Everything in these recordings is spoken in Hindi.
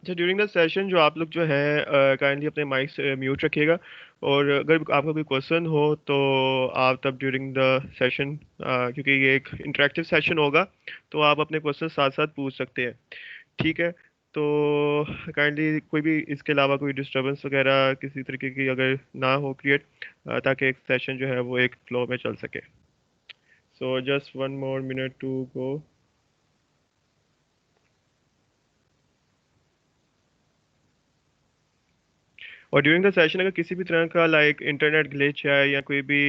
अच्छा, ड्यूरिंग द सेशन जो आप लोग जो है काइंडली अपने माइक से म्यूट रखिएगा। और अगर आपका कोई क्वेश्चन हो तो आप तब ड्यूरिंग द सेशन, क्योंकि ये एक इंटरेक्टिव सेशन होगा, तो आप अपने क्वेश्चन साथ साथ पूछ सकते हैं। ठीक है। तो काइंडली कोई भी इसके अलावा कोई डिस्टरबेंस वगैरह किसी तरीके की अगर ना हो क्रिएट, ताकि एक सेशन जो है वो एक फ्लो में चल सके। So just one more minute to go. और ड्यूरिंग द सेशन अगर किसी भी तरह का लाइक इंटरनेट ग्लिच है या कोई भी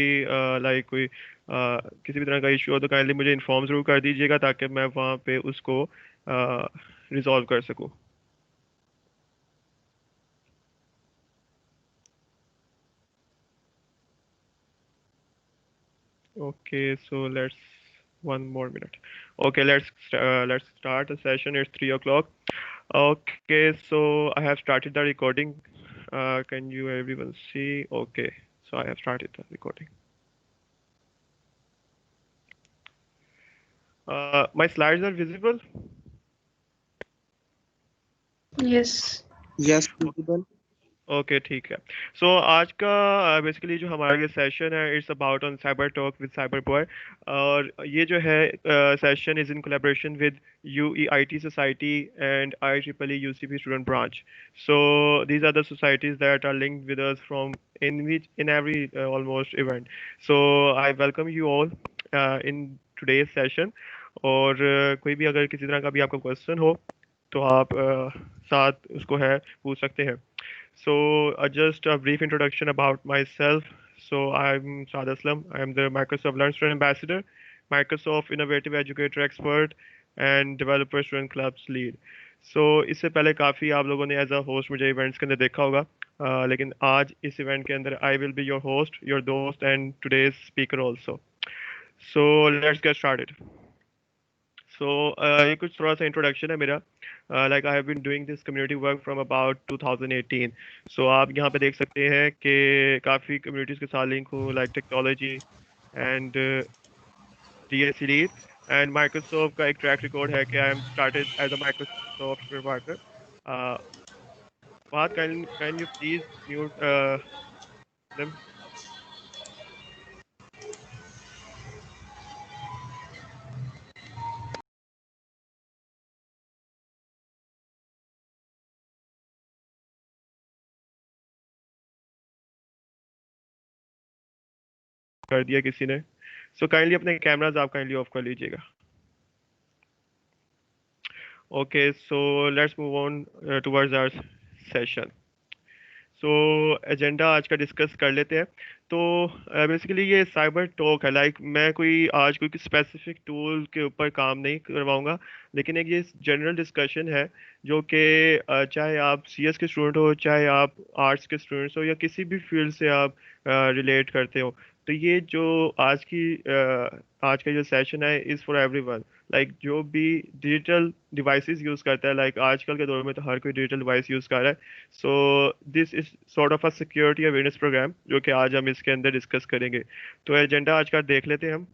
लाइक कोई किसी भी तरह का इशू हो तो काइंडली मुझे इन्फॉर्म ज़रूर कर दीजिएगा, ताकि मैं वहाँ पे उसको रिजॉल्व कर सकूँ। Okay, so let's one more minute. Okay, let's start the session. It's 3 o'clock. Okay, so I have started the recording. Can you everyone see? Okay, so I have started the recording. My slides are visible. Yes. Yes, visible. Okay, ठीक है। सो आज का बेसिकली जो हमारा ये सेशन है, it's about on cyber talk with cyber boy. और ये जो है session is in collaboration with UEIT society and IEEE UCB student branch. So these are the societies that are linked with us from in every almost event. So I welcome you all in today's session. और कोई भी अगर किसी तरह का भी आपका क्वेश्चन हो तो आप साथ उसको है पूछ सकते हैं। So, just a brief introduction about myself. So, I'm Saad Aslam. I'm the Microsoft Learn Student Ambassador, Microsoft Innovative Educator Expert, and Developer Student Clubs Lead. So, इससे पहले काफ़ी आप लोगों ने एज अ होस्ट मुझे इवेंट्स के अंदर देखा होगा। लेकिन आज इस इवेंट के अंदर I will be your host, your दोस्त and today's speaker also. So let's get started. So ये कुछ थोड़ा सा इंट्रोडक्शन है मेरा। Like I have been doing this community work from about 2018। So आप यहाँ पे देख सकते हैं कि काफ़ी कम्युनिटीज़ के साथ लिंक हूँ, like technology and DSC lead and Microsoft का एक ट्रैक रिकॉर्ड है कि I am started as a Microsoft partner. बात can you please mute them. कर दिया किसी ने। सो काइंडली अपने कैमराज आप काइंडली ऑफ कर लीजिएगा। Okay, so let's move on towards our session. So agenda आज का डिस्कस कर लेते हैं। तो बेसिकली ये साइबर टॉक है, लाइक मैं कोई आज कोई स्पेसिफिक टूल के ऊपर काम नहीं करवाऊंगा, लेकिन एक ये जनरल डिस्कशन है जो कि चाहे आप CS के स्टूडेंट हो, चाहे आप आर्ट्स के स्टूडेंट्स हो, या किसी भी फील्ड से आप रिलेट करते हो, तो ये जो आज का जो सेशन है इज़ फॉर एवरीवन। लाइक जो भी डिजिटल डिवाइसेस यूज़ करता है, लाइक आजकल के दौर में तो हर कोई डिजिटल डिवाइस यूज़ कर रहा है। So this is sort of a security awareness programme जो कि आज हम इसके अंदर डिस्कस करेंगे। तो एजेंडा आज का देख लेते हैं हम।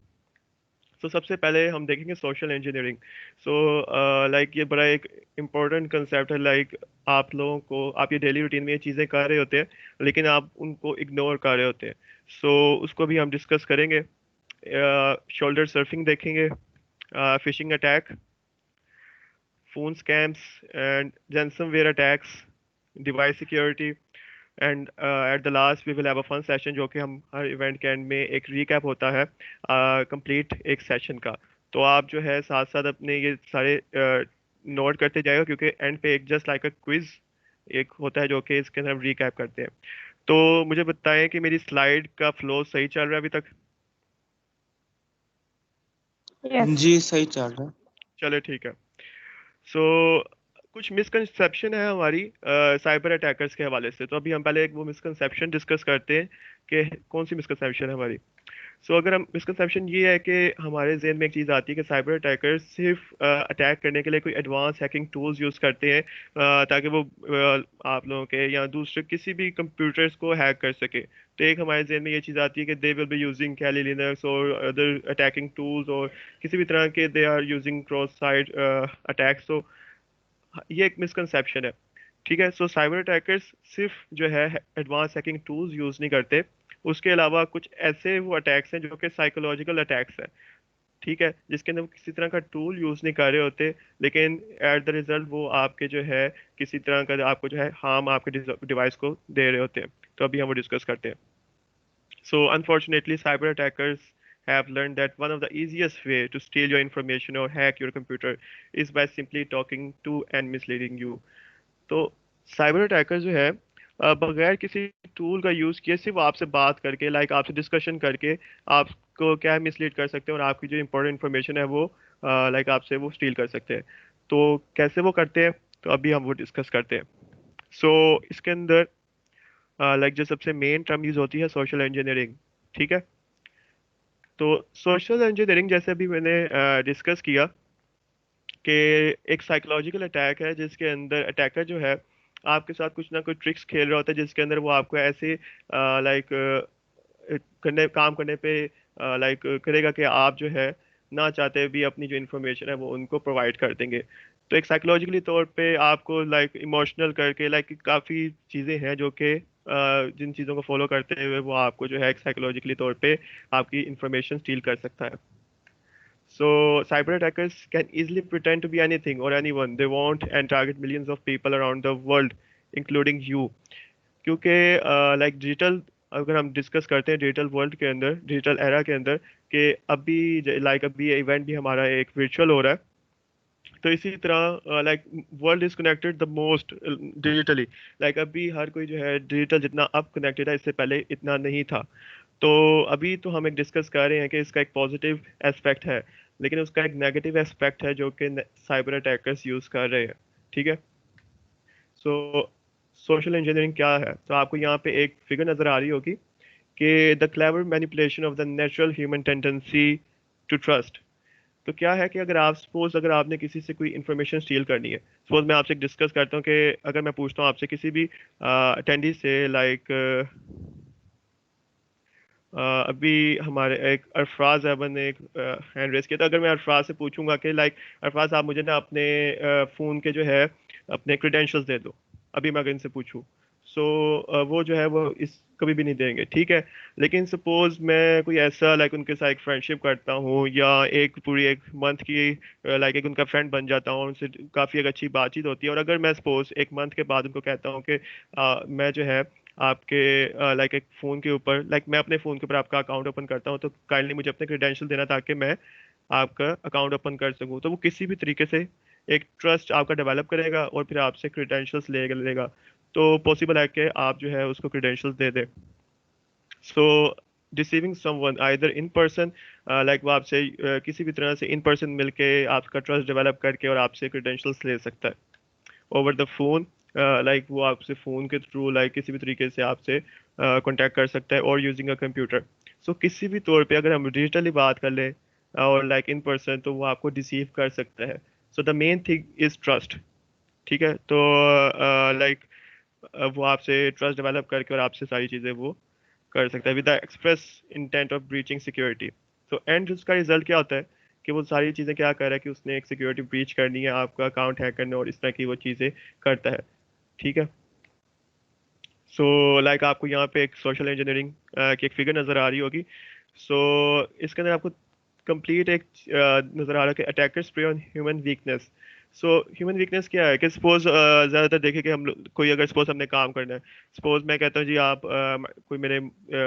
तो सबसे पहले हम देखेंगे सोशल इंजीनियरिंग। सो लाइक ये बड़ा एक इम्पोर्टेंट कंसेप्ट है। लाइक आप लोगों को, आप ये डेली रूटीन में ये चीज़ें कर रहे होते हैं, लेकिन आप उनको इग्नोर कर रहे होते हैं। सो उसको भी हम डिस्कस करेंगे। शोल्डर सर्फिंग देखेंगे, phishing attack, phone scams and ransomware attacks, device security, and at the last we will have a fun session, जो कि हम हर इवेंट के एंड में एक रिकैप होता है कंप्लीट एक सेशन का। तो आप जो है साथ साथ अपने ये सारे नोट करते जाएगा, क्योंकि एंड पे एक जस्ट लाइक अ क्विज एक होता है जो कि इसके अंदर हम रिकैप करते हैं। तो मुझे बताएं कि मेरी स्लाइड का फ्लो सही चल रहा है अभी तक? Yes. जी सही चल रहा है। चले, ठीक है। सो कुछ मिसकंसेप्शन है हमारी साइबर अटैकर्स के हवाले से। तो अभी हम पहले एक वो मिसकंसेप्शन डिस्कस करते हैं कि कौन सी मिसकंसेप्शन है हमारी। सो अगर हम मिसकंसेप्शन ये है कि हमारे जहन में एक चीज़ आती है कि साइबर अटैकर्स सिर्फ अटैक करने के लिए कोई एडवांस हैकिंग टूल्स यूज़ करते हैं, ताकि वो आप लोगों के या दूसरे किसी भी कंप्यूटर्स को हैक कर सके। तो एक हमारे जहन में ये चीज़ आती है कि they will be using Kali Linux और अदर अटैकिंग टूल्स, और किसी भी तरह के they are using cross site attacks. तो ये एक मिसकंसेप्शन है। ठीक है। सो साइबर अटैकर्स सिर्फ जो है एडवांस हैकिंग टूल्स यूज नहीं करते, उसके अलावा कुछ ऐसे वो अटैक्स हैं जो कि साइकोलॉजिकल अटैक्स हैं। ठीक है, जिसके अंदर वो किसी तरह का टूल यूज नहीं कर रहे होते, लेकिन एट द रिजल्ट वो आपके जो है किसी तरह का आपको जो है हार्म आपके डिवाइस को दे रहे होते हैं। तो अभी हम वो डिस्कस करते हैं। So unfortunately, cyber attackers have learned that one of the easiest way to steal your information or hack your computer is by simply talking to and misleading you. तो साइबर अटैकर जो है बगैर किसी टूल का यूज किए सिर्फ आपसे बात करके, लाइक आपसे डिस्कशन करके आपको क्या है मिसलीड कर सकते हैं, और आपकी जो इंपॉर्टेंट इन्फॉर्मेशन है वो लाइक आपसे वो स्टील कर सकते हैं। तो कैसे वो करते हैं, तो अभी हम वो डिस्कस करते हैं। सो इसके अंदर लाइक जो सबसे मेन टर्म यूज होती है सोशल इंजीनियरिंग। ठीक है। तो सोशल इंजीनियरिंग जैसे अभी मैंने डिस्कस किया कि एक साइकोलॉजिकल अटैक है जिसके अंदर अटैकर जो है आपके साथ कुछ ना कुछ ट्रिक्स खेल रहा होता है, जिसके अंदर वो आपको ऐसे लाइक करने काम करने पे लाइक करेगा कि आप जो है ना चाहते भी अपनी जो इन्फॉर्मेशन है वो उनको प्रोवाइड कर देंगे। तो एक साइकोलॉजिकली तौर पे आपको लाइक इमोशनल करके लाइक काफ़ी चीज़ें हैं जो कि जिन चीज़ों को फॉलो करते हुए वो आपको जो है एक साइकोलॉजिकली तौर पे आपकी इंफॉर्मेशन स्टील कर सकता है। So cyber attackers can easily pretend to be anything or anyone they want and target millions of people around the world, including you. क्योंकि लाइक डिजिटल, अगर हम डिस्कस करते हैं डिजिटल वर्ल्ड के अंदर, डिजिटल एरा के अंदर, कि अभी लाइक अभी ये इवेंट भी हमारा एक वर्चुअल हो रहा है। तो इसी तरह like world is connected the most digitally. Like अभी हर कोई जो है डिजिटल जितना अब कनेक्टेड है, इससे पहले इतना नहीं था। तो अभी तो हम एक डिस्कस कर रहे हैं कि इसका एक पॉजिटिव एस्पेक्ट है, लेकिन उसका एक नेगेटिव एस्पेक्ट है जो कि साइबर अटैकर्स यूज कर रहे हैं। ठीक है। सो सोशल इंजीनियरिंग क्या है, तो आपको यहाँ पे एक फिगर नजर आ रही होगी कि the clever manipulation of the natural human tendency to trust. तो क्या है कि अगर आप सपोज अगर आपने किसी से कोई इन्फॉर्मेशन स्टील करनी है, सपोज मैं आपसे डिस्कस करता हूँ कि अगर मैं पूछता हूँ आपसे किसी भी अटेंडी से लाइक अभी हमारे एक अरफराज अहमद ने एक हैंड रेस किया था। अगर मैं अरफराज से पूछूंगा कि लाइक अरफराज आप मुझे ना अपने फ़ोन के जो है अपने क्रेडेंशियल्स दे दो, अभी मैं अगर इनसे पूछूं, सो वो जो है वो इस कभी भी नहीं देंगे। ठीक है। लेकिन सपोज मैं कोई ऐसा लाइक उनके साथ एक फ्रेंडशिप करता हूँ या एक पूरी एक मंथ की लाइक एक उनका फ्रेंड बन जाता हूँ, उनसे काफ़ी एक अच्छी बातचीत होती है, और अगर मैं सपोज एक मंथ के बाद उनको कहता हूँ कि मैं जो है आपके लाइक एक फ़ोन के ऊपर लाइक मैं अपने फ़ोन के ऊपर आपका अकाउंट ओपन करता हूँ, तो काइंडली मुझे अपने क्रेडेंशियल देना ताकि मैं आपका अकाउंट ओपन कर सकूँ, तो वो किसी भी तरीके से एक ट्रस्ट आपका डेवलप करेगा और फिर आपसे क्रेडेंशियल्स ले लेगा। तो पॉसिबल है कि आप जो है उसको क्रेडेंशियल्स दे दें। So deceiving someone either in person, like वो आपसे किसी भी तरह से इन पर्सन मिलके आपका ट्रस्ट डेवलप करके और आपसे क्रेडेंशियल्स ले सकता है। ओवर द फोन, लाइक वो आपसे फ़ोन के थ्रू लाइक किसी भी तरीके से आपसे कांटेक्ट कर सकता है, और यूजिंग अ कंप्यूटर। सो किसी भी तौर पे अगर हम डिजिटली बात कर लें और लाइक इन पर्सन, तो वो आपको डिसीव कर सकता है। So the main thing is trust. ठीक है। तो लाइक वो आपसे ट्रस्ट डेवलप करके और आपसे सारी चीज़ें वो कर सकता है with the express intent of breaching security. तो एंड उसका रिजल्ट क्या होता है कि वो सारी चीज़ें क्या कर रहा है कि उसने एक सिक्योरिटी ब्रीच करनी है, आपका अकाउंट हैक करना, और इस तरह की वो चीज़ें करता है। ठीक है। सो लाइक आपको यहाँ पे एक सोशल इंजीनियरिंग की एक फिगर नज़र आ रही होगी। सो इसके अंदर आपको कंप्लीट एक नज़र आ रहा है कि attackers prey on human weakness. So human weakness क्या है कि सपोज ज़्यादातर देखें कि हम कोई अगर सपोज हमने काम करना है, सपोज मैं कहता हूँ जी आप कोई मेरे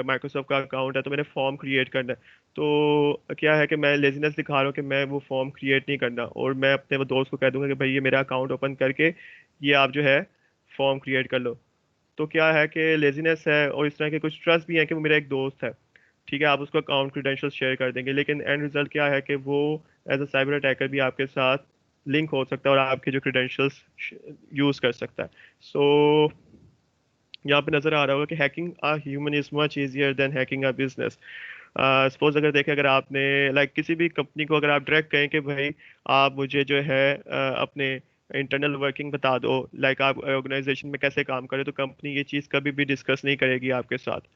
माइक्रोसॉफ्ट का अकाउंट है तो मैंने फॉर्म क्रिएट करना है। तो क्या है कि मैं लेजीनेस दिखा रहा हूँ कि मैं वो फॉर्म क्रिएट नहीं करना, और मैं अपने वो दोस्त को कह दूंगा कि भाई ये मेरा अकाउंट ओपन करके ये आप जो है फॉर्म क्रिएट कर लो। तो क्या है कि लेजीनेस है, और इस तरह के कुछ ट्रस्ट भी है कि वो मेरा एक दोस्त है। ठीक है, आप उसको अकाउंट क्रीडेंशियल्स शेयर कर देंगे, लेकिन एंड रिजल्ट क्या है कि वो एज अ साइबर अटैकर भी आपके साथ लिंक हो सकता है और आपके जो क्रीडेंशियल्स यूज कर सकता है। सो यहाँ पे नजर आ रहा होगा कि hacking a human is much easier than hacking a business. Suppose अगर देखें, अगर आपने लाइक किसी भी कंपनी को अगर आप डायरेक्ट कहें कि भाई आप मुझे जो है अपने इंटरनल वर्किंग बता दो, लाइक आप ऑर्गेनाइजेशन में कैसे काम करें, तो कंपनी ये चीज़ कभी भी डिस्कस नहीं करेगी आपके साथ।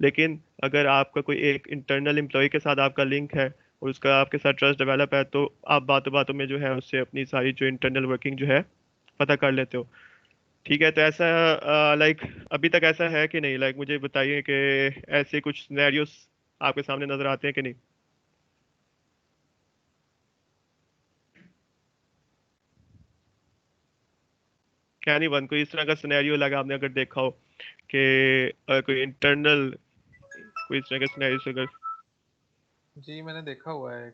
लेकिन अगर आपका कोई एक इंटरनल एम्प्लॉय के साथ आपका लिंक है और उसका आपके साथ ट्रस्ट डेवलप है, तो आप बातों बातों में जो है उससे अपनी सारी जो इंटरनल वर्किंग जो है पता कर लेते हो। ठीक है, तो ऐसा लाइक अभी तक ऐसा है कि नहीं? लाइक मुझे बताइए कि ऐसे कुछ सिनेरियोस आपके सामने नजर आते हैं कि नहीं? क्या नहीं, वन कोई इस तरह का सिनेरियो लगा आपने अगर देखा हो कि कोई इंटरनल कोई इस तरह का सिनेरियो अगर। जी मैंने देखा हुआ है।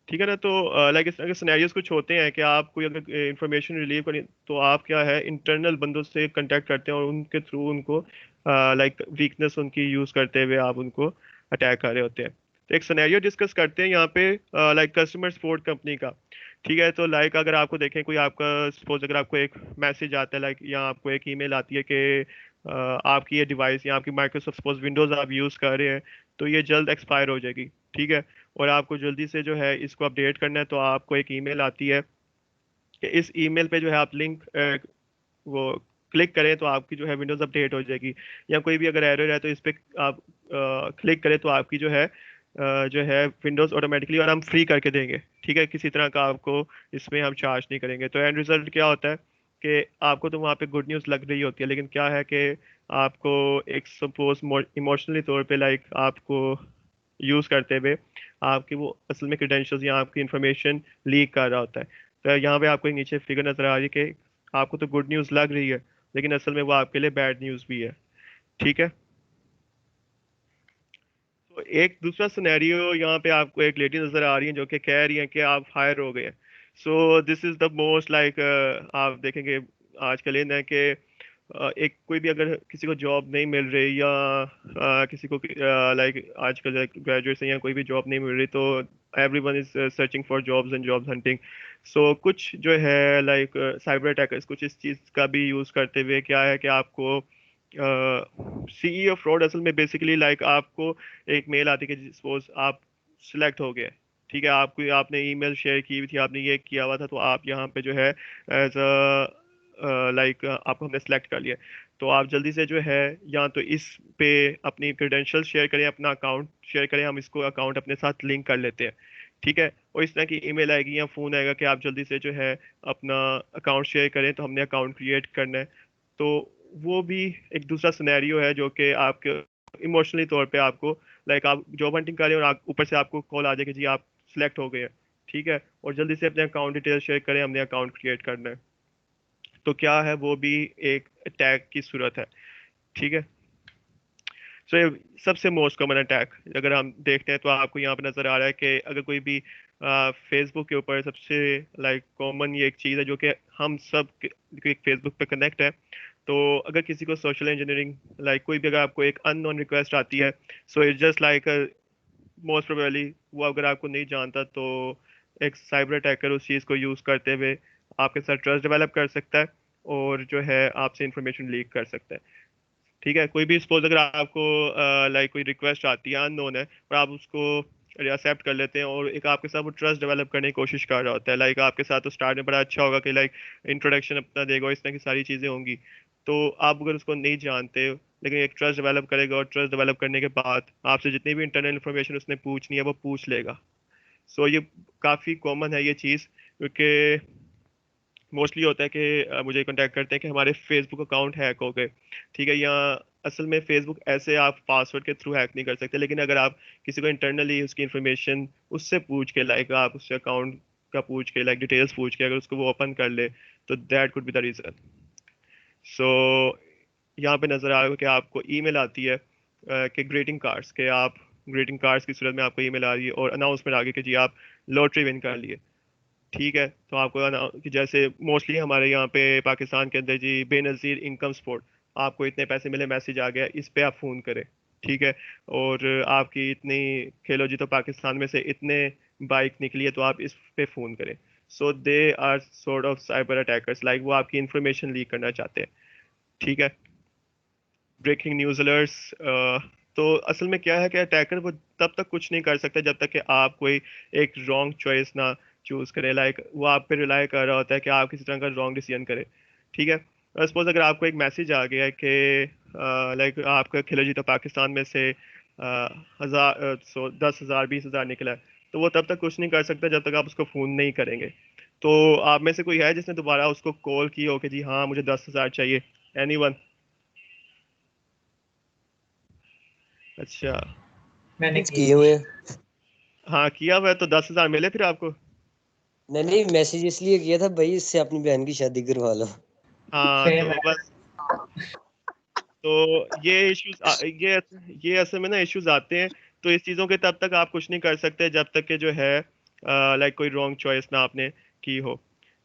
ठीक है ना, तो लाइक इस तरह के सिनेरियोज कुछ होते हैं कि आप कोई अगर इंफॉर्मेशन रिलीव करें तो आप क्या है इंटरनल बंदों से कांटेक्ट करते हैं और उनके थ्रू उनको लाइक वीकनेस उनकी यूज करते हुए आप उनको अटैक कर रहे होते हैं। तो एक सिनेरियो डिस्कस करते हैं यहाँ पे लाइक कस्टमर सपोर्ट कंपनी का। ठीक है, तो लाइक अगर आपको देखें कोई आपका सपोज अगर आपको एक मैसेज आता है लाइक या आपको एक ईमेल आती है कि आपकी ये डिवाइस या आपकी माइक्रोसॉफ्ट सपोज विंडोज आप यूज कर रहे हैं तो ये जल्द एक्सपायर हो जाएगी। ठीक है, और आपको जल्दी से जो है इसको अपडेट करना है तो आपको एक ईमेल आती है कि इस ईमेल पे जो है आप लिंक वो क्लिक करें तो आपकी जो है विंडोज अपडेट हो जाएगी। या कोई भी अगर एरर है तो इस पे आप क्लिक करें तो आपकी जो है विंडोज ऑटोमेटिकली, और हम फ्री करके देंगे। ठीक है, किसी तरह का आपको इसमें हम चार्ज नहीं करेंगे। तो एंड रिजल्ट क्या होता है कि आपको तो वहाँ पे गुड न्यूज़ लग रही होती है, लेकिन क्या है कि आपको एक सपोज इमोशनली तौर पे लाइक आपको यूज़ करते हुए आपकी वो असल में क्रेडेंशियल्स या आपकी इंफॉर्मेशन लीक कर रहा होता है। तो यहाँ पे आपको एक नीचे फिगर नजर आ रही है कि आपको तो गुड न्यूज़ लग रही है लेकिन असल में वो आपके लिए बैड न्यूज़ भी है। ठीक है, तो एक दूसरा सिनेरियो यहाँ पे आपको एक लेडी नजर आ रही है जो कि कह रही है कि आप हायर हो गए हैं। सो this is the most like आप देखेंगे आजकल इन है कि एक कोई भी अगर किसी को जॉब नहीं मिल रही या किसी को लाइक आजकल ग्रेजुएट से या कोई भी जॉब नहीं मिल रही तो everyone is searching for jobs and jobs hunting. So कुछ जो है लाइक साइबर अटैकर्स कुछ इस चीज़ का भी यूज़ करते हुए क्या है कि आपको सीईओ फ्रॉड असल में बेसिकली लाइक आपको एक मेल आती है कि सपोज आप सिलेक्ट हो गए। ठीक है, आपको आपने ईमेल शेयर की हुई थी, आपने ये किया हुआ था, तो आप यहाँ पे जो है एज अ लाइक आपको हमने सेलेक्ट कर लिया। तो आप जल्दी से जो है या तो इस पे अपनी क्रेडेंशियल शेयर करें, अपना अकाउंट शेयर करें, हम इसको अकाउंट अपने साथ लिंक कर लेते हैं। ठीक है, और इस तरह की ईमेल आएगी या फोन आएगा कि आप जल्दी से जो है अपना अकाउंट शेयर करें, तो हमने अकाउंट क्रिएट करना है। तो वो भी एक दूसरा सिनेरियो है जो कि आपके इमोशनली तौर पे आपको लाइक आप जॉब हंटिंग कर रहे हैं और ऊपर से आपको कॉल आ जाए कि जी आप सिलेक्ट हो गए हैं। ठीक है, और जल्दी से अपने अकाउंट डिटेल शेयर करें, हमने अकाउंट क्रिएट करना है। तो क्या है वो भी एक अटैक की सूरत है। ठीक है, सो ये सबसे मोस्ट कॉमन अटैक अगर हम देखते हैं तो आपको यहाँ पे नजर आ रहा है कि अगर कोई भी फेसबुक के ऊपर सबसे लाइक कॉमन ये एक चीज़ है जो कि हम सब एक फेसबुक पे कनेक्ट है। तो अगर किसी को सोशल इंजीनियरिंग लाइक कोई भी अगर आपको एक अननोन रिक्वेस्ट आती है, so it's just like most probably वो अगर आपको नहीं जानता तो एक साइबर अटैकर उस चीज़ को यूज़ करते हुए आपके साथ ट्रस्ट डेवलप कर सकता है और जो है आपसे इंफॉर्मेशन लीक कर सकता है। ठीक है, कोई भी सपोज अगर आपको लाइक कोई रिक्वेस्ट आती है अननोन है और आप उसको एक्सेप्ट कर लेते हैं और एक आपके साथ वो ट्रस्ट डेवलप करने की कोशिश कर रहा होता है, लाइक आपके साथ तो स्टार्ट में बड़ा अच्छा होगा कि लाइक इंट्रोडक्शन अपना देगा, इस तरह की सारी चीज़ें होंगी। तो आप अगर उसको नहीं जानते लेकिन एक ट्रस्ट डेवलप करेगा और ट्रस्ट डेवलप करने के बाद आपसे जितनी भी इंटरनल इन्फॉर्मेशन उसने पूछनी है वो पूछ लेगा। सो ये काफ़ी कॉमन है ये चीज़, क्योंकि मोस्टली होता है कि मुझे कांटेक्ट करते हैं कि हमारे फेसबुक अकाउंट हैक हो गए। ठीक है, या असल में फेसबुक ऐसे आप पासवर्ड के थ्रू हैक नहीं कर सकते, लेकिन अगर आप किसी को इंटरनली उसकी इंफॉर्मेशन उससे पूछ के लाइक आप उससे अकाउंट का पूछ के लाइक डिटेल्स पूछ के अगर उसको वो ओपन कर ले तो that could be the reason. So यहाँ पे नजर आएगा कि आपको ईमेल आती है कि ग्रीटिंग कार्ड्स के आप ग्रीटिंग कार्ड्स की सूरत में आपको ईमेल आ रही है और अनाउंसमेंट आ गई कि जी आप लॉटरी विन कर लिए। ठीक है, तो आपको कि जैसे मोस्टली हमारे यहाँ पे पाकिस्तान के अंदर जी बेनज़ीर इनकम सपोर्ट, आपको इतने पैसे मिले, मैसेज आ गया, इस पे आप फ़ोन करें। ठीक है, और आपकी इतनी खेलो जी तो पाकिस्तान में से इतने बाइक निकली है तो आप इस पे फ़ोन करें। So they are sort of cyber attackers, like वो आपकी इंफॉर्मेशन लीक करना चाहते हैं। ठीक है, ब्रेकिंग न्यूज़ अलर्ट्स। तो असल में क्या है कि अटैकर वो तब तक कुछ नहीं कर सकता जब तक कि आप कोई एक रॉन्ग चॉइस ना चूज करें, लाइक वो आप पे रिलाई कर रहा होता है कि आप किसी तरह का रॉन्ग डिसीजन करें। ठीक है, सपोज अगर आपको एक मैसेज आ गया है कि लाइक आपका खिलो जी तो पाकिस्तान में से 10,000 20,000 20,000 निकला है, तो वो तब तक कुछ नहीं कर सकता जब तक आप उसको फ़ोन नहीं करेंगे। तो आप में से कोई है जिसने दोबारा उसको कॉल की हो कि जी हाँ मुझे 10,000 चाहिए? एनीवन? अच्छा, मैंने किए हुए। हाँ किया हुआ है, तो 10,000 मिले फिर आपको? नहीं, मैसेज इसलिए किया था भाई इससे अपनी बहन की शादी करवा लो। हाँ सेम तो है। बस, तो ये इश्यूज ये असल में ना इश्यूज आते हैं। तो इस चीज़ों के तब तक आप कुछ नहीं कर सकते जब तक कि जो है लाइक कोई रॉन्ग चॉइस ना आपने की हो।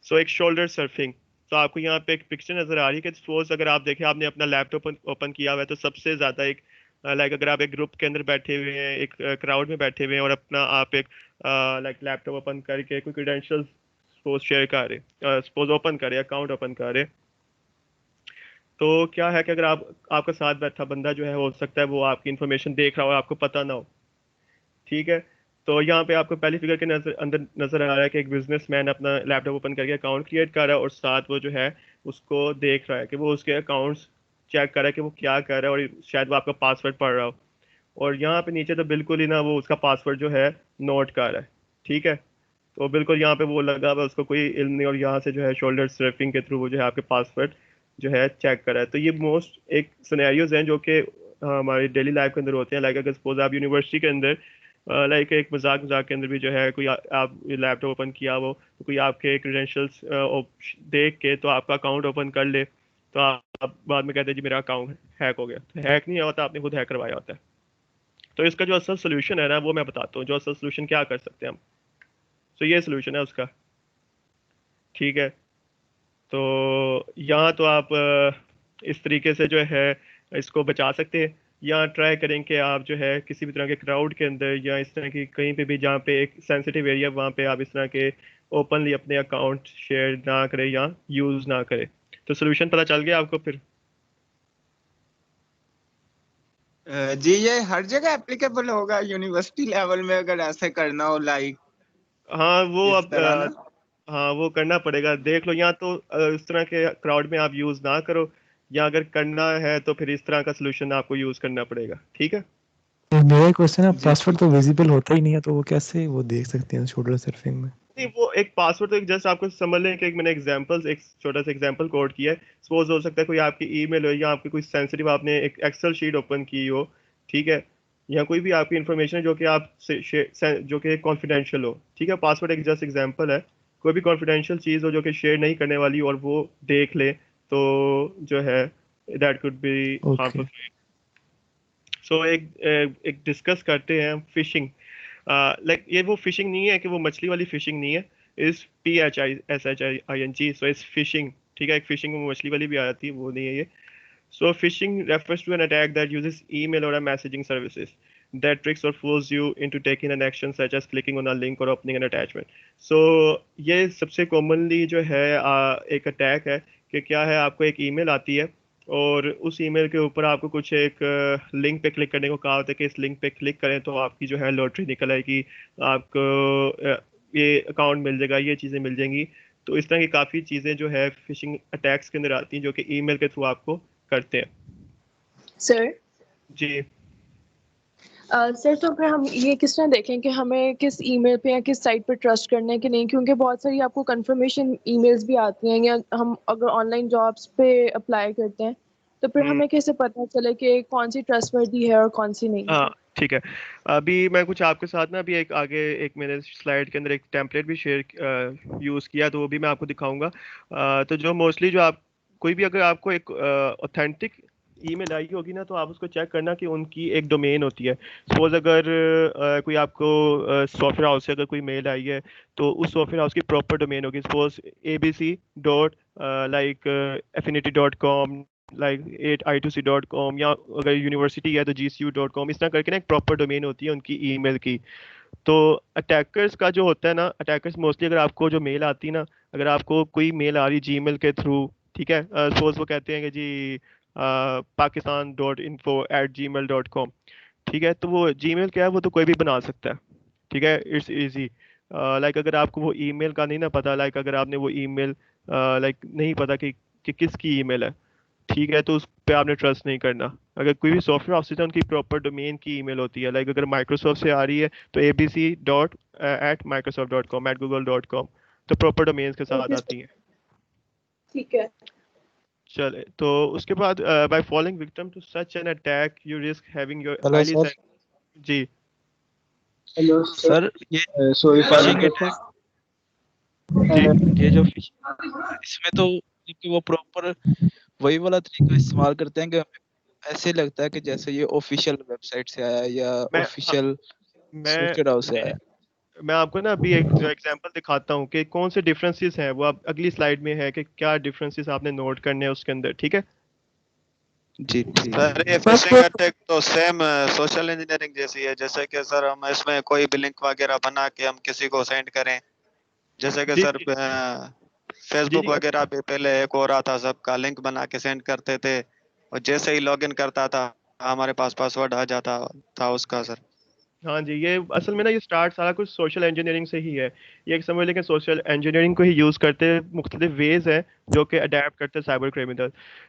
सो एक शोल्डर सर्फिंग। तो आपको यहाँ पे एक पिक्चर नजर आ रही है कि सपोज अगर आप देखें आपने अपना लैपटॉप ओपन किया हुआ है, तो सबसे ज्यादा एक लाइक अगर आप एक ग्रुप के अंदर बैठे हुए हैं, एक क्राउड में बैठे हुए हैं और अपना आप एक लाइक लैपटॉप ओपन करके कोई क्रेडेंशियल्स सपोज शेयर कर रहे, सपोज ओपन करे, अकाउंट ओपन करे, तो क्या है कि अगर आपका साथ बैठा बंदा जो है हो सकता है वो आपकी इन्फॉर्मेशन देख रहा हो, आपको पता ना हो। ठीक है, तो यहाँ पे आपको पहली फिगर के अंदर नजर आ रहा है कि एक बिजनेसमैन अपना लैपटॉप ओपन करके अकाउंट क्रिएट कर रहा है और साथ वो जो है उसको देख रहा है कि वो उसके अकाउंट्स चेक कर रहा है कि वो क्या कर रहा है, और शायद वो आपका पासवर्ड पढ़ रहा हो। और यहाँ पे नीचे तो बिल्कुल ही ना वो उसका पासवर्ड जो है नोट कर रहा है। ठीक है, तो बिल्कुल यहाँ पे वो लगा हुआ है, उसको कोई इल्म नहीं, और यहाँ से जो है शोल्डर सर्फिंग के थ्रू वो जो है आपके पासवर्ड जो है चेक कर रहा है। तो ये मोस्ट एक सिनेरियोज हैं जो कि हमारी डेली लाइफ के अंदर होते हैं। लाइक अगर सपोज आप यूनिवर्सिटी के अंदर लाइक एक मजाक मजाक के अंदर भी जो है कोई आप लैपटॉप ओपन किया वो, तो कोई आपके क्रेडेंशियल्स देख के तो आपका अकाउंट ओपन कर ले, तो आप बाद में कहते हैं जी मेरा अकाउंट हैक हो गया। तो हैक नहीं होता, आपने खुद हैक करवाया होता है। तो इसका जो असल सोल्यूशन है ना वो मैं बताता हूँ, जो असल सोल्यूशन क्या कर सकते हैं हम। तो ये सोल्यूशन है उसका। ठीक है, तो यहाँ तो आप इस तरीके से जो है इसको बचा सकते हैं, या ट्राई करें कि आप जो है किसी भी तरह के क्राउड के अंदर या इस तरह की कहीं पे भी जहाँ पे एक सेंसिटिव एरिया वहाँ पे आप इस तरह के ओपनली अपने अकाउंट शेयर ना करें या यूज़ ना करें। तो सोल्यूशन पता चल गया आपको फिर? जी ये हर जगह एप्लीकेबल होगा यूनिवर्सिटी लेवल में अगर ऐसे करना हो लाइक हाँ वो इस अब तरह ना? हाँ वो करना पड़ेगा, देख लो। या तो इस तरह के क्राउड में आप यूज़ ना करो, या अगर करना है तो फिर इस तरह का सोल्यूशन आपको यूज़ करना पड़ेगा। ठीक है, तो मेरा क्वेश्चन है, जी पासवर्ड ठीक तो है। विजिबल होता ही नहीं है, तो वो कैसे वो देख सकते हैं शोल्डर सर्फिंग में? नहीं वो एक पासवर्ड तो एक जस्ट आपको समझ लें कि एक मैंने एग्जांपल्स एक छोटा सा एग्जांपल कोड किया है। सपोज हो सकता है कोई आपकी ईमेल हो या आपकी कोई सेंसिटिव आपने एक एक्सेल शीट ओपन की हो। ठीक है, या कोई भी आपकी इंफॉर्मेशन है जो कि आप जो कि कॉन्फिडेंशियल हो। ठीक है, पासवर्ड एक जस्ट एग्जांपल है। कोई भी कॉन्फिडेंशियल चीज़ हो जो कि शेयर नहीं करने वाली और वो देख ले, तो जो है that could be okay. Harmful. So एक डिस्कस करते हैं फिशिंग। लाइक ये वो फिशिंग नहीं है कि वो मछली वाली फिशिंग नहीं है। इस PHISHING, सो इस फिशिंग। ठीक है, एक फिशिंग में मछली वाली भी आ जाती है, वो नहीं है ये। सो fishing refers to an attack that uses email or a messaging services that tricks or fools you into taking an action such as clicking on a link or opening an attachment. So ये सबसे commonly जो है एक अटैक है कि क्या है, आपको एक ईमेल आती है और उस ईमेल के ऊपर आपको कुछ एक लिंक पे क्लिक करने को कहा होता है कि इस लिंक पे क्लिक करें तो आपकी जो है लॉटरी निकल आएगी, आपको ये अकाउंट मिल जाएगा, ये चीज़ें मिल जाएंगी। तो इस तरह की काफ़ी चीज़ें जो है फिशिंग अटैक्स के अंदर आती हैं जो कि ईमेल के थ्रू आपको करते हैं। सर जी सर तो फिर हम ये किस तरह देखें कि हमें किस ईमेल पे या किस साइट पे ट्रस्ट करना है कि नहीं, क्योंकि बहुत सारी आपको कंफर्मेशन ईमेल्स भी आती हैं, या हम अगर ऑनलाइन जॉब्स पे अप्लाई करते हैं तो फिर हमें कैसे पता चले कि कौन सी ट्रस्टवर्दी है और कौन सी नहीं? हाँ ठीक है। अभी मैं कुछ आपके साथ ना अभी एक आगे एक मैंने स्लाइड के अंदर एक टेम्पलेट भी शेयर यूज़ किया, तो वो भी मैं आपको दिखाऊंगा। तो जो मोस्टली जो आप कोई भी अगर आपको एक ऑथेंटिक ईमेल आई होगी ना, तो आप उसको चेक करना कि उनकी एक डोमेन होती है। सपोज अगर कोई आपको सॉफ्टवेयर हाउस से अगर कोई मेल आई है, तो उस सॉफ्टवेयर हाउस की प्रॉपर डोमेन होगी। Suppose ABC dot like affinity.com, like 8i2c.com, या अगर यूनिवर्सिटी है तो gcu.com, इस तरह करके ना एक प्रॉपर डोमेन होती है उनकी ईमेल की। तो अटैकर्स का जो होता है ना, अटैकर्स मोस्टली अगर आपको जो मेल आती है ना, अगर आपको कोई मेल आ रही जीमेल के थ्रू, ठीक है, सपोज वो कहते हैं कि जी pakistan.info@gmail.com, ठीक है, तो वो जीमेल क्या है, वो तो कोई भी बना सकता है। ठीक है, इट्स इजी। लाइक अगर आपको वो ईमेल का नहीं ना पता, लाइक अगर आपने वो ईमेल लाइक नहीं पता कि किसकी ईमेल है, ठीक है, तो उस पे आपने ट्रस्ट नहीं करना। अगर कोई भी सॉफ्टवेयर हाउस है उनकी प्रॉपर डोमेन की ईमेल होती है। लाइक अगर माइक्रोसॉफ्ट से आ रही है तो abc dot at Microsoft dot com, at Google dot com, तो प्रॉपर डोमेन्स के साथ ओके आती हैं। ठीक है। चले तो उसके बाद by following victim to such an attack you risk having your hello highly sir. जी हेलो सर ये सॉरी फॉर फिशिंग जी ये जो फिशिंग इसमें तो कि वो प्रॉपर वही वाला तरीका इस्तेमाल करते हैं कि ऐसे लगता है कि जैसे ये ऑफिशियल वेबसाइट से आया है या मैं ऑफिशियल मैं सॉफ्टवेयर हाउस से आया है। मैं आपको ना अभी एक एग्जांपल दिखाता हूँ कि कौन से डिफरेंसेस हैं, वो आप अगली स्लाइड में है कि क्या डिफरेंसेस आपने नोट करने हैं उसके अंदर, ठीक है। जी ठीक है। सर ये फिशिंग अटैक तो सेम सोशल इंजीनियरिंग जैसी है, जैसे कि सर हम इसमें कोई भी लिंक वगैरह बना के हम किसी को सेंड करें, जैसे कि जी सर जी फेसबुक जी वगैरह पे पहले एक हो रहा था, सबका लिंक बना के सेंड करते थे और जैसे ही लॉगिन करता था हमारे पास पासवर्ड आ जाता था उसका सर। हाँ जी, ये असल में ना ये स्टार्ट सारा कुछ सोशल इंजीनियरिंग से ही है। ये एक समझ लें कि सोशल इंजीनियरिंग को ही यूज़ करते मुख्तलिफ वेज हैं जो कि अडेप्ट करते हैं साइबर क्रिमिनल,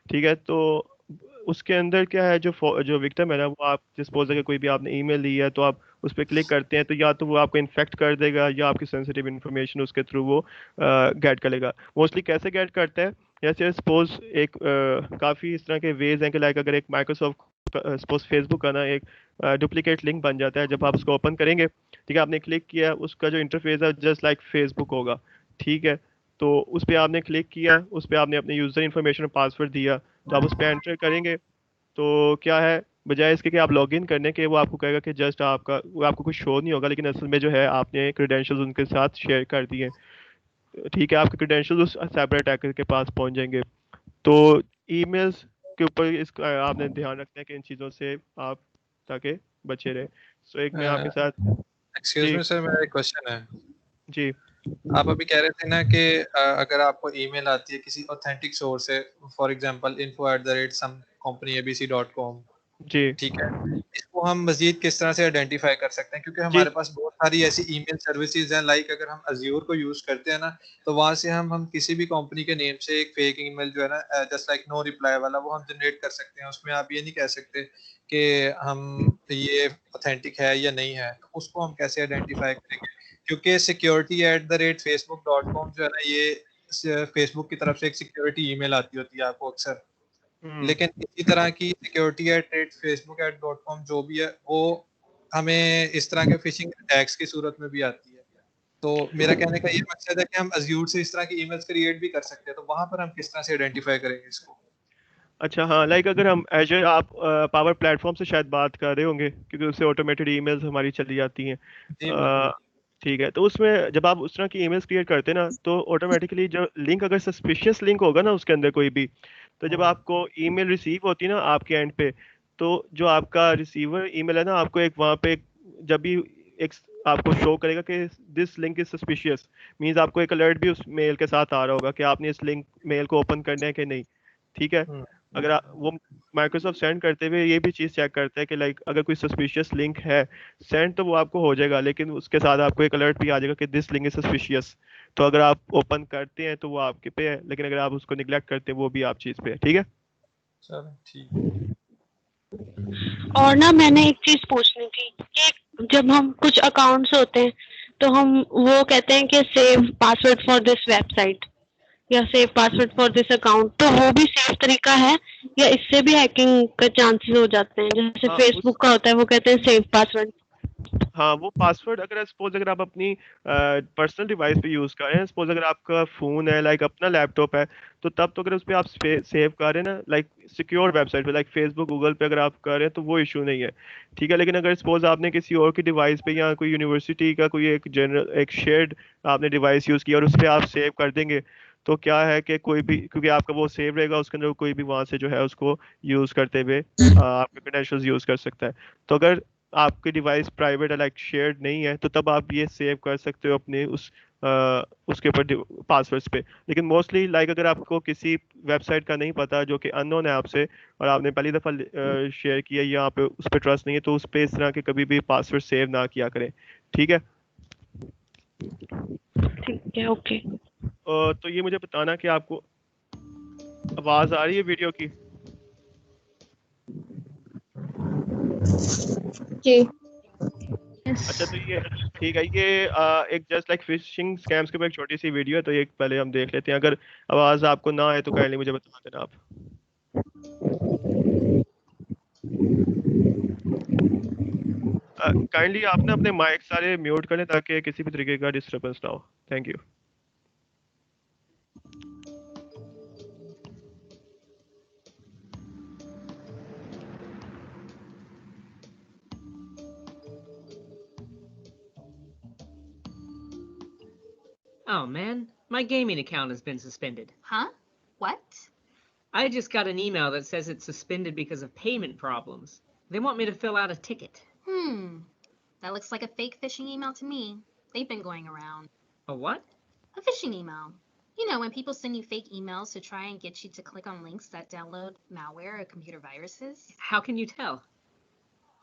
ठीक है। तो उसके अंदर क्या है, जो विक्टिम है ना, वो आप सपोज है कोई भी आपने ईमेल ली है तो आप उस पर क्लिक करते हैं तो या तो वो आपको इन्फेक्ट कर देगा या आपकी सेंसिटिव इन्फॉर्मेशन उसके थ्रू वो गेट कर लेगा। मोस्टली कैसे गेट करता है, जैसे सपोज एक काफ़ी इस तरह के वेज हैं कि लाइक अगर एक माइक्रोसॉफ्ट सपोज फेसबुक का ना एक डुप्लीकेट लिंक बन जाता है, जब आप उसको ओपन करेंगे, ठीक है, आपने क्लिक किया, उसका जो इंटरफेस है जस्ट लाइक फेसबुक होगा, ठीक है। तो उस पर आपने क्लिक किया, उस पर आपने अपने यूज़र इन्फॉर्मेशन और पासवर्ड दिया, तो आप उस पर एंटर करेंगे तो क्या है, बजाय इसके कि आप लॉगिन करने के, वो आपको कहेगा कि जस्ट आपका, वो आपको कुछ शो नहीं होगा, लेकिन असल में जो है आपने क्रेडेंशियल्स उनके साथ शेयर कर दिए, ठीक है। आपके क्रेडेंशियल्स उस साइबर अटैकर के पास पहुंच जाएंगे। तो ईमेल्स के ऊपर इसका आपने ध्यान रखना है कि इन चीज़ों से आप ताकि बचे रहे। सो एक मैं आपके साथ एक्सक्यूज जी मी सर, मेरा एक क्वेश्चन है। जी आप अभी कह रहे थे ना कि अगर आपको ईमेल आती है किसी ऑथेंटिक सोर्स से, फॉर एग्जांपल info@some companyabc.com, जी ठीक है, इसको हम मजीद किस तरह से आइडेंटिफाई कर सकते हैं? क्योंकि जी हमारे पास बहुत सारी ऐसी ईमेल सर्विसेज हैं, लाइक अगर हम अज्योर को यूज करते हैं ना, तो वहां से हम किसी भी कंपनी के नेम से एक फेक ईमेल जो है ना, जस्ट लाइक नो रिप्लाई वाला, वो हम जनरेट कर सकते हैं। उसमें आप ये नहीं कह सकते कि हम ये ऑथेंटिक है या नहीं है, तो उसको हम कैसे आइडेंटिफाई करेंगे? क्योंकि security@facebook.com जो है ना, ये फेसबुक की तरफ से एक सिक्योरिटी ईमेल आती होती है आपको अक्सर, हम्म लेकिन इसी तरह की security@facebook.com जो भी है, वो हमें इस तरह के फिशिंग अटैक्स की सूरत में भी आती है। तो मेरा कहने का ये मकसद है कि हम अज़्यूर से इस तरह की ईमेल्स क्रिएट भी कर सकते हैं, तो वहाँ पर हम किस तरह से आइडेंटिफाई करेंगे इसको? अच्छा हाँ, लाइक अगर हम एजर आप पावर प्लेटफॉर्म से शायद बात कर रहे होंगे, क्योंकि उससे ऑटोमेटेड ईमेल्स हमारी चली जाती हैं। जी बिल्कुल। ठीक है, तो उसमें जब आप उस तरह की ईमेल्स क्रिएट करते हैं ना, तो ऑटोमेटिकली जो लिंक, अगर सस्पिशियस लिंक होगा ना उसके अंदर कोई भी, तो जब हम्म, आपको ईमेल रिसीव होती है ना आपके एंड पे, तो जो आपका रिसीवर ईमेल है ना, आपको एक वहाँ पे जब भी एक आपको शो करेगा कि this link is suspicious, means आपको एक अलर्ट भी उस मेल के साथ आ रहा होगा कि आपने इस लिंक मेल को ओपन करना है कि नहीं, ठीक है। हम्म, अगर वो माइक्रोसॉफ्ट सेंड करते हुए ये भी चीज़ चेक करता है कि लाइक अगर कोई सस्पिशियस लिंक है सेंड, तो वो आपको हो जाएगा, लेकिन उसके साथ आपको एक अलर्ट भी आ जाएगा कि दिस लिंक इज सस्पिशियस। तो अगर आप ओपन करते हैं तो वो आपके पे है, लेकिन अगर आप उसको निगलेक्ट करते हैं वो भी आप चीज़ पे है, ठीक है। चलो ठीक है। और ना मैंने एक चीज पूछनी थी कि जब हम कुछ अकाउंट्स होते हैं तो हम वो कहते हैं कि save password for this website या save password for this account, तो वो भी सेफ तरीका है या इससे भी हैकिंग का चांसेस हो जाते हैं? जैसे हाँ उस फेसबुक का होता है, वो कहते हैं सेव पासवर्ड। हाँ, वो पासवर्ड अगर सपोज अगर आप अपनी पर्सनल डिवाइस पे यूज़ कर रहे हैं, सपोज अगर आपका फ़ोन है, लाइक अपना लैपटॉप है, तो तब तो अगर उस पर आप सेव कर रहे हैं ना, लाइक सिक्योर वेबसाइट पे, लाइक फेसबुक गूगल पे अगर आप कर रहे हैं तो वो इशू नहीं है, ठीक है। लेकिन अगर सपोज आपने किसी और की डिवाइस पे या कोई यूनिवर्सिटी का कोई एक जनरल एक शेयर्ड आपने डिवाइस यूज़ किया और उस पर आप सेव कर देंगे, तो क्या है कि कोई भी, क्योंकि आपका वो सेव रहेगा उसके अंदर, कोई भी वहाँ से जो है उसको यूज़ करते हुए आपके क्रेडेंशियल्स यूज़ कर सकता है। तो अगर आपकी डिवाइस प्राइवेट लाइक शेयर्ड नहीं है, तो तब आप ये सेव कर सकते हो अपने उसके ऊपर पासवर्ड्स पे। लेकिन मोस्टली लाइक अगर आपको किसी वेबसाइट का नहीं पता जो कि अननोन है आपसे, और आपने पहली दफ़ा शेयर किया या आप उस पर ट्रस्ट नहीं है, तो उस पर इस तरह के कभी भी पासवर्ड सेव ना किया करें, ठीक है। ठीक है, ओके। तो ये मुझे बताना कि आपको आवाज़ आ रही है वीडियो की? जी अच्छा तो ये ठीक है, ये एक जस्ट लाइक फिशिंग स्कैम्स के ऊपर एक छोटी सी वीडियो है, तो ये पहले हम देख लेते हैं। अगर आवाज़ आपको ना आए तो काइंडली मुझे बता देना आप। काइंडली आप ना अपने माइक सारे म्यूट कर लें ताकि किसी भी तरीके का डिस्टरबेंस ना हो। Thank you. Oh man, my gaming account has been suspended. Huh? What? I just got an email that says it's suspended because of payment problems. They want me to fill out a ticket. That looks like a fake phishing email to me. They've been going around. A what? A phishing email. You know, when people send you fake emails to try and get you to click on links that download malware or computer viruses. How can you tell?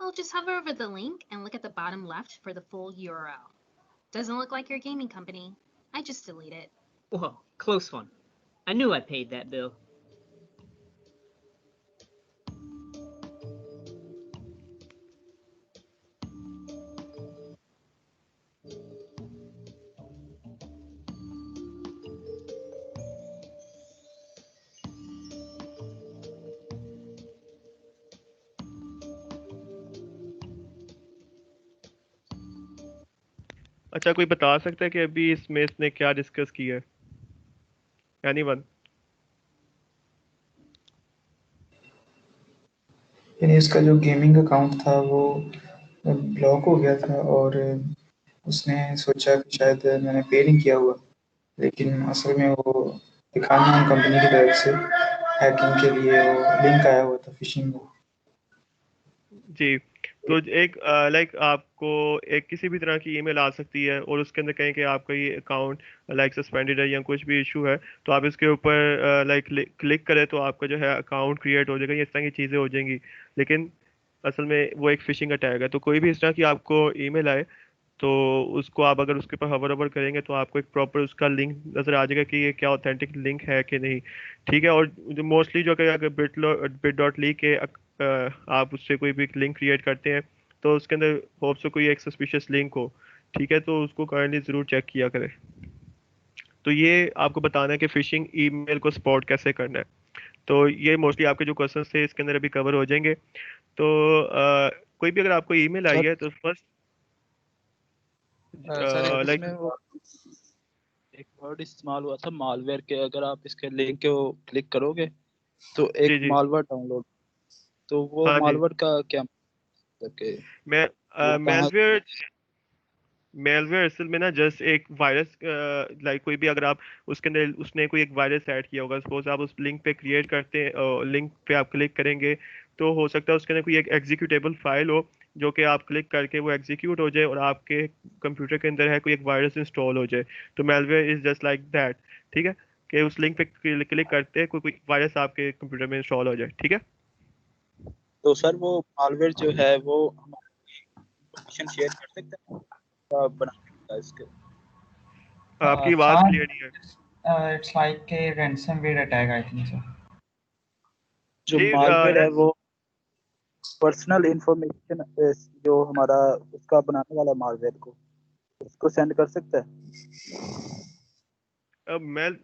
Well, just hover over the link and look at the bottom left for the full URL. Doesn't look like your gaming company. I just delete it. Whoa, close one. I knew I paid that bill. अच्छा कोई बता सकता है कि अभी इसमें इसने क्या डिस्कस किया है? एनीवन? यानी इसका जो गेमिंग अकाउंट था वो ब्लॉक हो गया था और उसने सोचा कि शायद मैंने पे नहीं किया हुआ, लेकिन असल में वो एक अननोन कंपनी की तरफ से हैकिंग के लिए वो लिंक आया हुआ था फिशिंग का। जी, तो एक लाइक आपको एक किसी भी तरह की ईमेल आ सकती है और उसके अंदर कहें कि आपका ये अकाउंट लाइक सस्पेंडेड है या कुछ भी इशू है, तो आप इसके ऊपर लाइक क्लिक करें तो आपका जो है अकाउंट क्रिएट हो जाएगा, ये इस तरह की चीज़ें हो जाएंगी। लेकिन असल में वो एक फिशिंग अटैक है। तो कोई भी इस तरह की आपको ईमेल आए तो उसको आप अगर उसके ऊपर हवर ओवर करेंगे तो आपको एक प्रॉपर उसका लिंक नज़र आ जाएगा कि ये क्या ऑथेंटिक लिंक है कि नहीं, ठीक है। और जो मोस्टली जो कि अगर bit.ly के आप उससे कोई भी लिंक क्रिएट करते हैं तो उसके अंदर होप से कोई एक सस्पिशियस लिंक हो, ठीक है, तो उसको काइंडली ज़रूर चेक किया करें। तो ये आपको बताना है कि फिशिंग ईमेल को सपोर्ट कैसे करना है। तो ये मोस्टली आपके जो क्वेश्चन थे इसके अंदर अभी कवर हो जाएंगे। तो कोई भी अगर आपको ईमेल आई है तो फर्स्ट सर लाइक इसमें वो एक वर्ड इस्तेमाल हुआ था मालवेयर के, अगर आप इसके लिंक को क्लिक करोगे तो जी एक जी मालवेयर डाउनलोड, तो वो हाँ जी मालवेयर का क्या मतलब कि मैं वो कहाँ? मेलवेयर मेलवेयर असल में ना जस्ट एक वायरस लाइक कोई भी अगर आप उसके अंदर उसने कोई एक वायरस ऐड किया होगा, सपोज आप उस लिंक पे क्रिएट करते हैं, लिंक पे आप क्लिक करेंगे तो हो सकता है उसके अंदर कोई एक एग्जीक्यूटेबल फाइल हो जो कि आप क्लिक करके वो एग्जीक्यूट हो जाए और आपके कंप्यूटर के अंदर है कोई एक वायरस इंस्टॉल हो जाए। तो malware is just like that, ठीक है, कि उस लिंक पे क्लिक करते हैं कोई वायरस आपके कंप्यूटर में इंस्टॉल हो जाए, ठीक है। तो सर वो मालवेयर जो है वो हमारी इंफॉर्मेशन शेयर कर सकता है बनाने का इसके? आपकी आवाज़ क्लियर नहीं है। It's like a ransomware attack, I think so. जो जी मालवेयर है वो पर्सनल इंफॉर्मेशन जो हमारा उसका बनाने वाला मालवेयर को उसको सेंड कर सकता है। मेल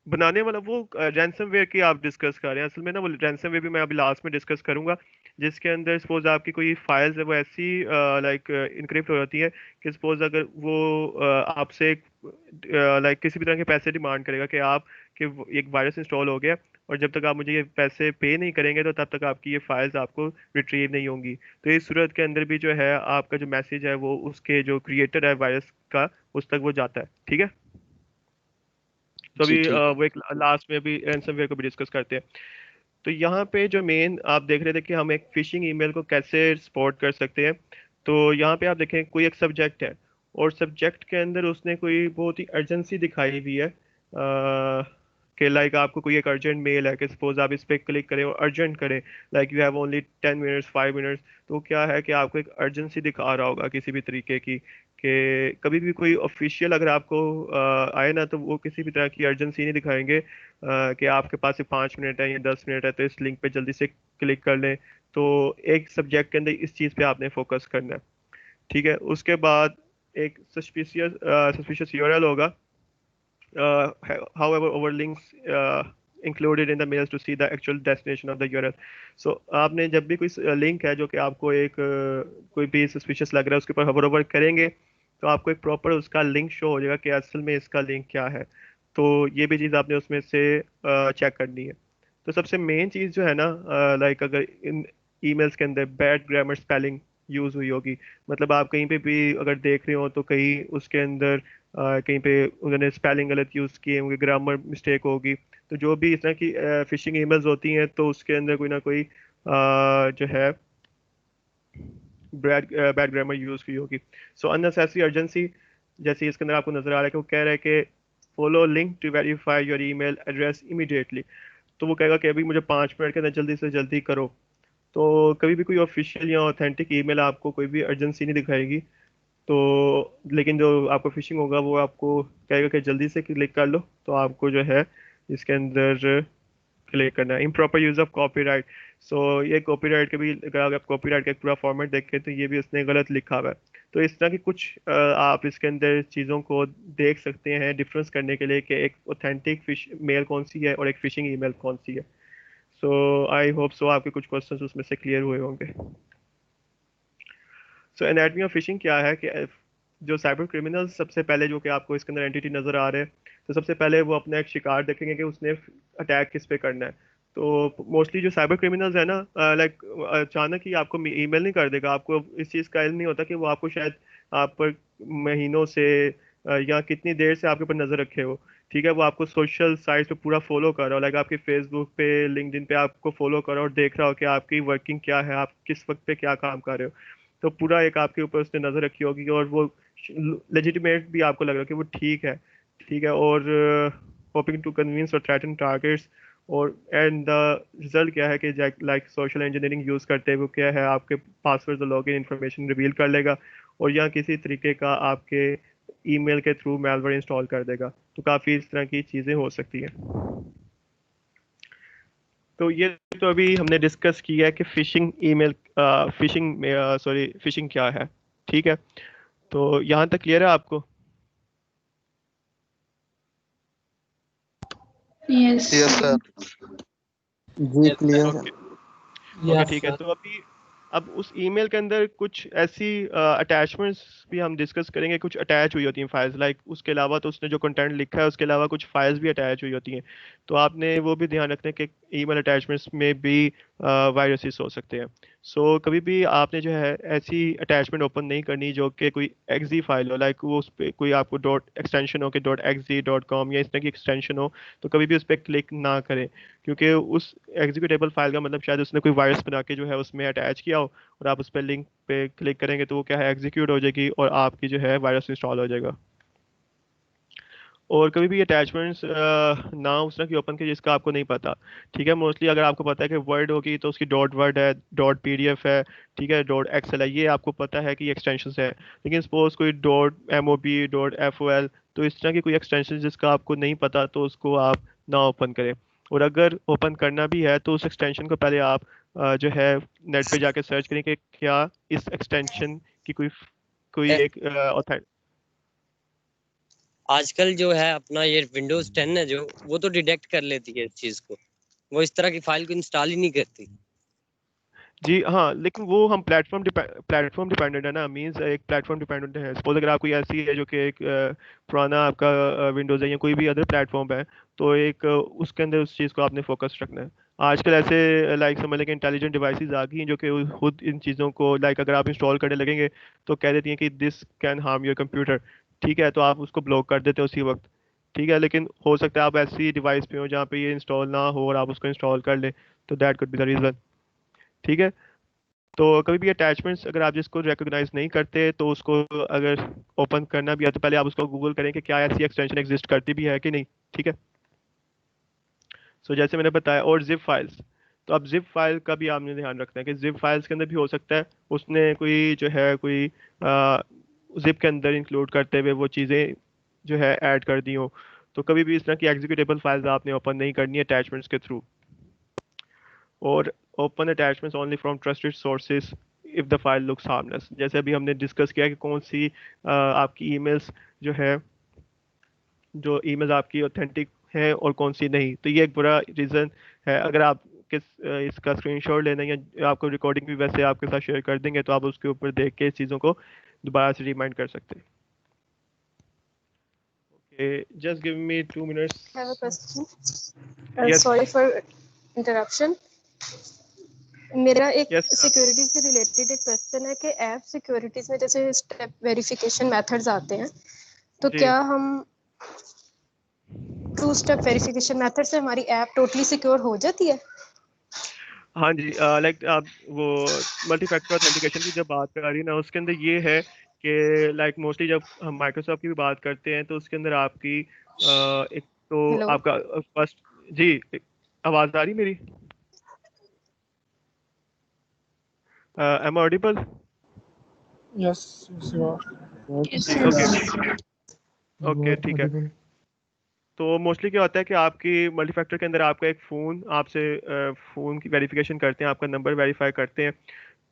बनाने वाला वो रैंसमवेयर की आप डिस्कस कर रहे हैं। असल में ना वो रैंसमवेयर भी मैं अभी लास्ट में डिस्कस करूंगा, जिसके अंदर सपोज आपकी कोई फाइल्स है वो ऐसी लाइक इनक्रिप्ट हो जाती है कि सपोज अगर वो आपसे लाइक किसी भी तरह के पैसे डिमांड करेगा कि आप कि एक वायरस इंस्टॉल हो गया और जब तक आप मुझे ये पैसे पे नहीं करेंगे तो तब तक आपकी ये फाइल्स आपको रिट्रीव नहीं होंगी। तो इस सूरत के अंदर भी जो है आपका जो मैसेज है वो उसके जो क्रिएटर है वायरस का उस तक वो जाता है, ठीक है। तो जी अभी ठीक है। वो एक लास्ट में अभी रैंसमवेयर को भी डिस्कस करते हैं। तो यहाँ पे जो मेन आप देख रहे थे कि हम एक फिशिंग ईमेल को कैसे सपोर्ट कर सकते हैं। तो यहाँ पे आप देखें कोई एक सब्जेक्ट है और सब्जेक्ट के अंदर उसने कोई बहुत ही अर्जेंसी दिखाई हुई है कि लाइक आपको कोई एक अर्जेंट मेल है कि सपोज आप इस पर क्लिक करें और अर्जेंट करें, like you have only 10 minutes 5 minutes. तो क्या है कि आपको एक अर्जेंसी दिखा रहा होगा किसी भी तरीके की कि कभी भी कोई ऑफिशियल अगर आपको आए ना तो वो किसी भी तरह की अर्जेंसी नहीं दिखाएंगे कि आपके पास सिर्फ 5 मिनट है या 10 मिनट है तो इस लिंक पे जल्दी से क्लिक कर लें। तो एक सब्जेक्ट के अंदर इस चीज़ पे आपने फोकस करना है। ठीक है। उसके बाद एक सस्पिशियस यूआरएल होगा, however over links included in the mails to see the actual destination of the URL. So आपने जब भी कोई लिंक है जो कि आपको एक कोई भी सस्पिशियस लग रहा है उसके ऊपर hover over करेंगे तो आपको एक प्रॉपर उसका लिंक शो हो जाएगा कि असल में इसका लिंक क्या है। तो ये भी चीज़ आपने उसमें से चेक करनी है। तो सबसे मेन चीज़ जो है ना, लाइक अगर इन ईमेल्स के अंदर बैड ग्रामर स्पेलिंग यूज़ हुई होगी, मतलब आप कहीं पे भी अगर देख रहे हो तो कहीं उसके अंदर कहीं पे उन्होंने स्पेलिंग गलत यूज़ किए होंगे, ग्रामर मिस्टेक होगी, तो जो भी इस तरह की फिशिंग ईमेल्स होती हैं तो उसके अंदर कोई ना कोई जो है बैड ग्रामर यूज़ की होगी। सो अननेसेसरी अर्जेंसी, जैसे इसके अंदर आपको नजर आ रहा है कि वो कह रहा है कि follow link to verify your email address immediately, तो वो कहेगा कि अभी मुझे 5 मिनट के अंदर जल्दी से जल्दी करो। तो कभी भी कोई ऑफिशियल या ऑथेंटिक ईमेल आपको कोई भी अर्जेंसी नहीं दिखाएगी, तो लेकिन जो आपको फिशिंग होगा वो आपको कहेगा कि जल्दी से क्लिक कर लो, तो आपको जो है इसके अंदर क्लिक करना है। इम्प्रॉपर यूज ऑफ कॉपीराइट, सो ये कॉपीराइट के भी, अगर आप कॉपीराइट का एक पूरा फॉर्मेट देखें तो ये भी उसने गलत लिखा हुआ है। तो इस तरह की कुछ आप इसके अंदर चीज़ों को देख सकते हैं डिफरेंस करने के लिए कि एक ऑथेंटिक फिश मेल कौन सी है और एक फिशिंग ईमेल कौन सी है। सो आई होप सो आपके कुछ क्वेश्चंस उसमें से क्लियर हुए होंगे। सो एनाटमी ऑफ फिशिंग क्या है कि जो साइबर क्रिमिनल्स सबसे पहले जो कि आपको इसके अंदर एंटिटी नज़र आ रहे हैं, तो सबसे पहले वो अपना एक शिकार देखेंगे कि उसने अटैक किस पे करना है। तो मोस्टली जो साइबर क्रिमिनल्स है ना, लाइक अचानक ही आपको ईमेल नहीं कर देगा, आपको इस चीज़ का इल्म नहीं होता कि वो आपको शायद आप पर महीनों से या कितनी देर से आपके ऊपर नज़र रखे हो। ठीक है, वो आपको सोशल साइट्स पे पूरा फॉलो कर रहा हो, लाइक आपके फेसबुक पे, लिंक्डइन पे आपको फॉलो कर रहा हो और देख रहा हो कि आपकी वर्किंग क्या है, आप किस वक्त पे क्या काम कर रहे हो। तो पूरा एक आपके ऊपर उसने नज़र रखी होगी और वो लेजिटिमेट भी आपको लग रहा है कि वो ठीक है, और होपिंग टू कन्विंस और थ्रेटन टारगेट्स। और एंड द रिजल्ट क्या है कि लाइक सोशल इंजीनियरिंग यूज़ करते हुए क्या है, आपके पासवर्ड और लॉगिन इन्फॉर्मेशन रिवील कर लेगा और या किसी तरीके का आपके ईमेल के थ्रू मैलवेयर इंस्टॉल कर देगा। तो काफ़ी इस तरह की चीज़ें हो सकती हैं। तो ये तो अभी हमने डिस्कस किया है कि फिशिंग ईमेल फिशिंग क्या है। ठीक है, तो यहाँ तक क्लियर है आपको? Yes sir. जी क्लियर है। ओके ठीक है। तो अभी अब उस ईमेल के अंदर कुछ ऐसी अटैचमेंट्स भी हम डिस्कस करेंगे, कुछ अटैच हुई होती हैं फाइल्स, लाइक उसके अलावा तो उसने जो कंटेंट लिखा है उसके अलावा कुछ फाइल्स भी अटैच हुई होती हैं। तो आपने वो भी ध्यान रखना है कि ईमेल अटैचमेंट्स में भी वायरसेस हो सकते हैं। सो कभी भी आपने जो है ऐसी अटैचमेंट ओपन नहीं करनी जो कि कोई एक्जी फाइल हो, लाइक वो उस पर कोई आपको डॉट एक्सटेंशन हो कि .exe.com या इस तरह की एक्सटेंशन हो, तो कभी भी उस पर क्लिक ना करें, क्योंकि उस एग्जीक्यूटेबल फाइल का मतलब शायद उसने कोई वायरस बना के जो है उसमें अटैच किया हो और आप उस पर लिंक पे क्लिक करेंगे तो वो क्या है एग्जीक्यूट हो जाएगी और आपकी जो है वायरस इंस्टॉल हो जाएगा। और कभी भी अटैचमेंट्स ना उस तरह की ओपन की जिसका आपको नहीं पता। ठीक है, मोस्टली अगर आपको पता है कि वर्ड होगी तो उसकी डॉट वर्ड है, डॉट पीडीएफ है, ठीक है, डॉट एक्सएल है, ये आपको पता है कि एक्सटेंशन है। लेकिन सपोज कोई डॉट एमओबी, डॉट एफओएल, तो इस तरह की कोई एक्सटेंशन जिसका आपको नहीं पता तो उसको आप ना ओपन करें। और अगर ओपन करना भी है तो उस एक्सटेंशन को पहले आप जो है नेट पे जाके सर्च करें कि क्या इस एक्सटेंशन की कोई एक आजकल जो है अपना ये विंडोज 10 है जो, वो तो डिटेक्ट कर लेती है इस चीज को, वो इस तरह की फाइल को इंस्टॉल ही नहीं करती। जी हाँ, लेकिन वो हम प्लेटफॉर्म डिपेंडेंट है ना, मींस एक प्लेटफॉर्म डिपेंडेंट है। सपोज अगर आप कोई ऐसी है जो कि एक पुराना आपका विंडोज़ है या कोई भी अदर प्लेटफॉर्म है, तो एक उसके अंदर उस चीज़ को आपने फोकस रखना है। आजकल ऐसे लाइक समझ लें कि इंटेलिजेंट डिवाइसेस आ गई हैं जो कि खुद इन चीज़ों को, लाइक अगर आप इंस्टॉल करने लगेंगे तो कह देती हैं कि this can harm your computer. ठीक है, तो आप उसको ब्लॉक कर देते हो उसी वक्त। ठीक है, लेकिन हो सकता है आप ऐसी डिवाइस पे हो जहाँ पे ये इंस्टॉल ना हो और आप उसको इंस्टॉल कर लें, तो that could be the reason. ठीक है, तो कभी भी अटैचमेंट्स अगर आप जिसको रिकॉग्नाइज नहीं करते तो उसको अगर ओपन करना भी है तो पहले आप उसको गूगल करें कि क्या ऐसी एक्सटेंशन एग्जिस्ट करती भी है कि नहीं। ठीक है, सो जैसे मैंने बताया। और जिप फाइल्स, तो अब जिप फाइल का भी आपने ध्यान रखना है कि जिप फाइल्स के अंदर भी हो सकता है उसने कोई जो है कोई जिप के अंदर इंक्लूड करते हुए वो चीज़ें जो है ऐड कर दी हो। तो कभी भी इस तरह की एग्जीक्यूटेबल फाइल्स आपने ओपन नहीं करनी है अटैचमेंट्स के थ्रू। और open attachments only from trusted sources if the file looks harmless. जैसे अभी हमने डिस्कस किया कि कौन सी आपकी ईमेल्स जो है, जो ईमेल्स आपकी ऑथेंटिक है और कौन सी नहीं। तो ये एक बुरा रीज़न है। अगर आप इसका स्क्रीनशॉट लेना या आपको रिकॉर्डिंग भी वैसे आपके साथ शेयर कर देंगे, तो आप उसके ऊपर देख के इस चीज़ों को दोबारा से रिमाइंड कर सकते हैं। Just give me 2 minutes. I have a question. Yes. Sorry for interruption. मेरा एक Yes. सिक्योरिटी से रिलेटेड एक क्वेश्चन है कि ऐप सिक्योरिटीज में जैसे स्टेप वेरिफिकेशन मेथड्स आते हैं, तो जी। क्या हम 2 स्टेप वेरिफिकेशन मेथड से हमारी ऐप टोटली सिक्योर हो जाती है? हाँ जी, लाइक आप वो मल्टी फैक्टर ऑथेंटिकेशन की जब बात कर रही है ना, उसके अंदर ये है कि लाइक मोस्टली जब हम माइक्रोसॉफ्ट की भी बात करते हैं तो उसके अंदर आपकी एक तो Hello? आपका फर्स्ट जी, आवाज़ आ रही मेरी? Am audible? Yes, yes, you are. जी, ओके ठीक है। तो मोस्टली क्या होता है कि आपकी मल्टी फैक्टर के अंदर आपका एक फ़ोन आपसे फ़ोन की वेरिफिकेशन करते हैं, आपका नंबर वेरीफाई करते हैं।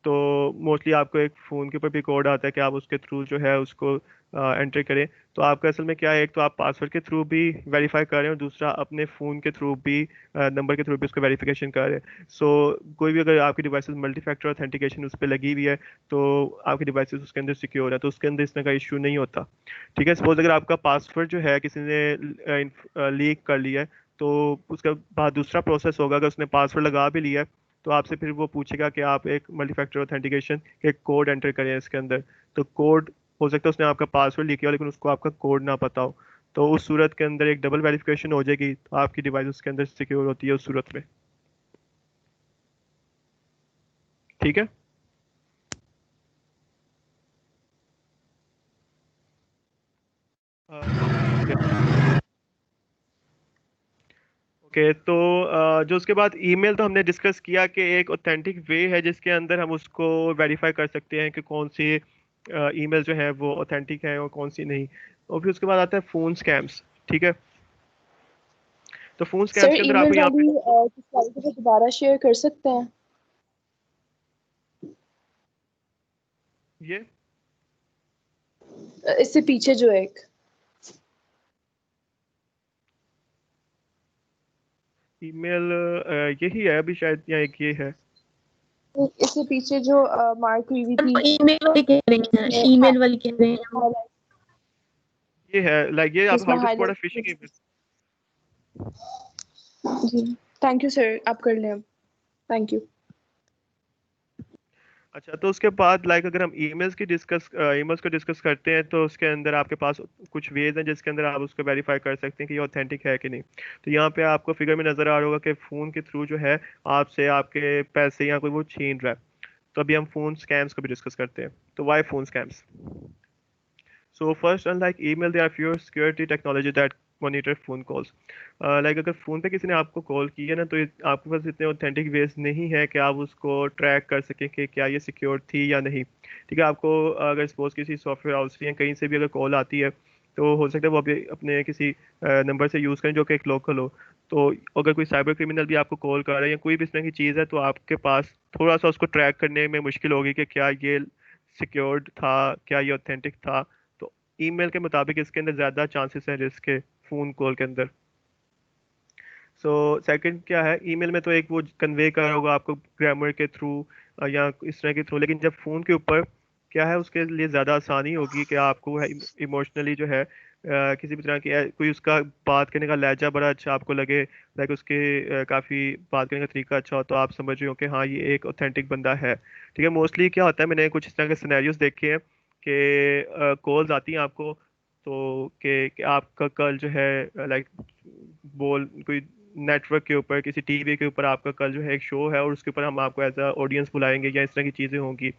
तो मोस्टली आपको एक फ़ोन के ऊपर भी कोड आता है कि आप उसके थ्रू जो है उसको एंटर करें। तो आपका असल में क्या है, एक तो आप पासवर्ड के थ्रू भी वेरीफाई कर रहे हैं और दूसरा अपने फ़ोन के थ्रू भी नंबर के थ्रू भी उसको वेरिफिकेशन कर रहे हैं। सो कोई भी अगर आपकी डिवाइसेस मल्टी फैक्टर ऑथेंटिकेशन उस पर लगी हुई है तो आपकी डिवाइसेस उसके अंदर सिक्योर है, तो उसके अंदर इस तरह का इशू नहीं होता। ठीक है, सपोज अगर आपका पासवर्ड जो है किसी ने लीक कर लिया है, तो उसके बाद दूसरा प्रोसेस होगा, अगर उसने पासवर्ड लगा भी लिया है तो आपसे फिर वो पूछेगा कि आप एक मल्टी फैक्टर ऑथेंटिकेशन के कोड एंटर करें इसके अंदर। तो कोड हो सकता है उसने आपका पासवर्ड लिखा हो लेकिन उसको आपका कोड ना पता हो, तो उस सूरत के अंदर एक डबल वेरिफिकेशन हो जाएगी, तो आपकी डिवाइस उसके अंदर सिक्योर होती है उस सूरत में। ठीक है। ओके, तो जो उसके बाद ईमेल तो हमने डिस्कस किया कि एक ऑथेंटिक वे है जिसके अंदर हम उसको वेरीफाई कर सकते हैं कि कौन सी ईमेल जो है वो ऑथेंटिक है और कौन सी नहीं। और फिर उसके बाद आता है फ़ोन स्कैम्स। ठीक है, तो फ़ोन सर स्कैम्स के अंदर ईमेल आपको यहाँ पे वाली स्लाइड पे दोबारा शेयर कर सकते हैं? ये इससे पीछे जो एक ईमेल यही है अभी शायद, या एक ये है। इससे पीछे जो मार्क हुई हुई थी, ईमेल वाली कह रही हैं, ईमेल वाली कह रहे हैं हम। ये है लाइक ये आप इसमें how to spot a highlight. Phishing email. जी थैंक यू सर, आप कर लें अब। Thank you. अच्छा, तो उसके बाद लाइक अगर हम ईमेल्स को डिस्कस करते हैं तो उसके अंदर आपके पास कुछ वेज हैं जिसके अंदर आप उसको वेरीफाई कर सकते हैं कि ये ऑथेंटिक है कि नहीं। तो यहाँ पे आपको फिगर में नज़र आ रहा होगा कि फ़ोन के थ्रू जो है आपसे आपके पैसे या कोई वो छीन रहा है। तो अभी हम फ़ोन स्कैम्स को भी डिस्कस करते हैं। तो why phone scams? So first, unlike email, there are fewer security technology that monitor phone calls. Like अगर फ़ोन पे किसी ने आपको कॉल की है ना, तो आपके पास इतने ऑथेंटिक वेज नहीं है कि आप उसको ट्रैक कर सकें कि क्या ये सिक्योर थी या नहीं। ठीक है, आपको अगर सपोज किसी सॉफ्टवेयर हाउस या कहीं से भी अगर कॉल आती है तो हो सकता है वो अभी अपने किसी नंबर से यूज़ करें जो कि एक लोकल हो। तो अगर कोई साइबर क्रिमिनल भी आपको कॉल कर रहा है या कोई भी इस तरह की चीज़ है, तो आपके पास थोड़ा सा उसको ट्रैक करने में मुश्किल होगी कि क्या ये सिक्योर्ड था, क्या ये ऑथेंटिक था। तो ईमेल के मुताबिक इसके अंदर ज़्यादा चांसेस हैं रिस्क के फ़ोन कॉल के अंदर। सो सेकंड क्या है, ईमेल में तो एक वो कन्वे कर रहा होगा आपको ग्रामर के थ्रू या इस तरह के थ्रू, लेकिन जब फ़ोन के ऊपर क्या है उसके लिए ज़्यादा आसानी होगी कि आपको इमोशनली जो है किसी भी तरह की कोई उसका बात करने का लहजा बड़ा अच्छा आपको लगे, लाइक उसके काफ़ी बात करने का तरीका अच्छा हो, तो आप समझ रहे हो कि हाँ ये एक ऑथेंटिक बंदा है। ठीक है, मोस्टली क्या होता है, मैंने कुछ इस तरह के सिनेरियोज देखे हैं कि कॉल्स आती हैं आपको, तो कि आपका कल जो है लाइक बोल कोई नेटवर्क के ऊपर किसी टीवी के ऊपर आपका कल जो है एक शो है और उसके ऊपर हम आपको एज अ ऑडियंस बुलाएंगे या इस तरह की चीज़ें होंगी।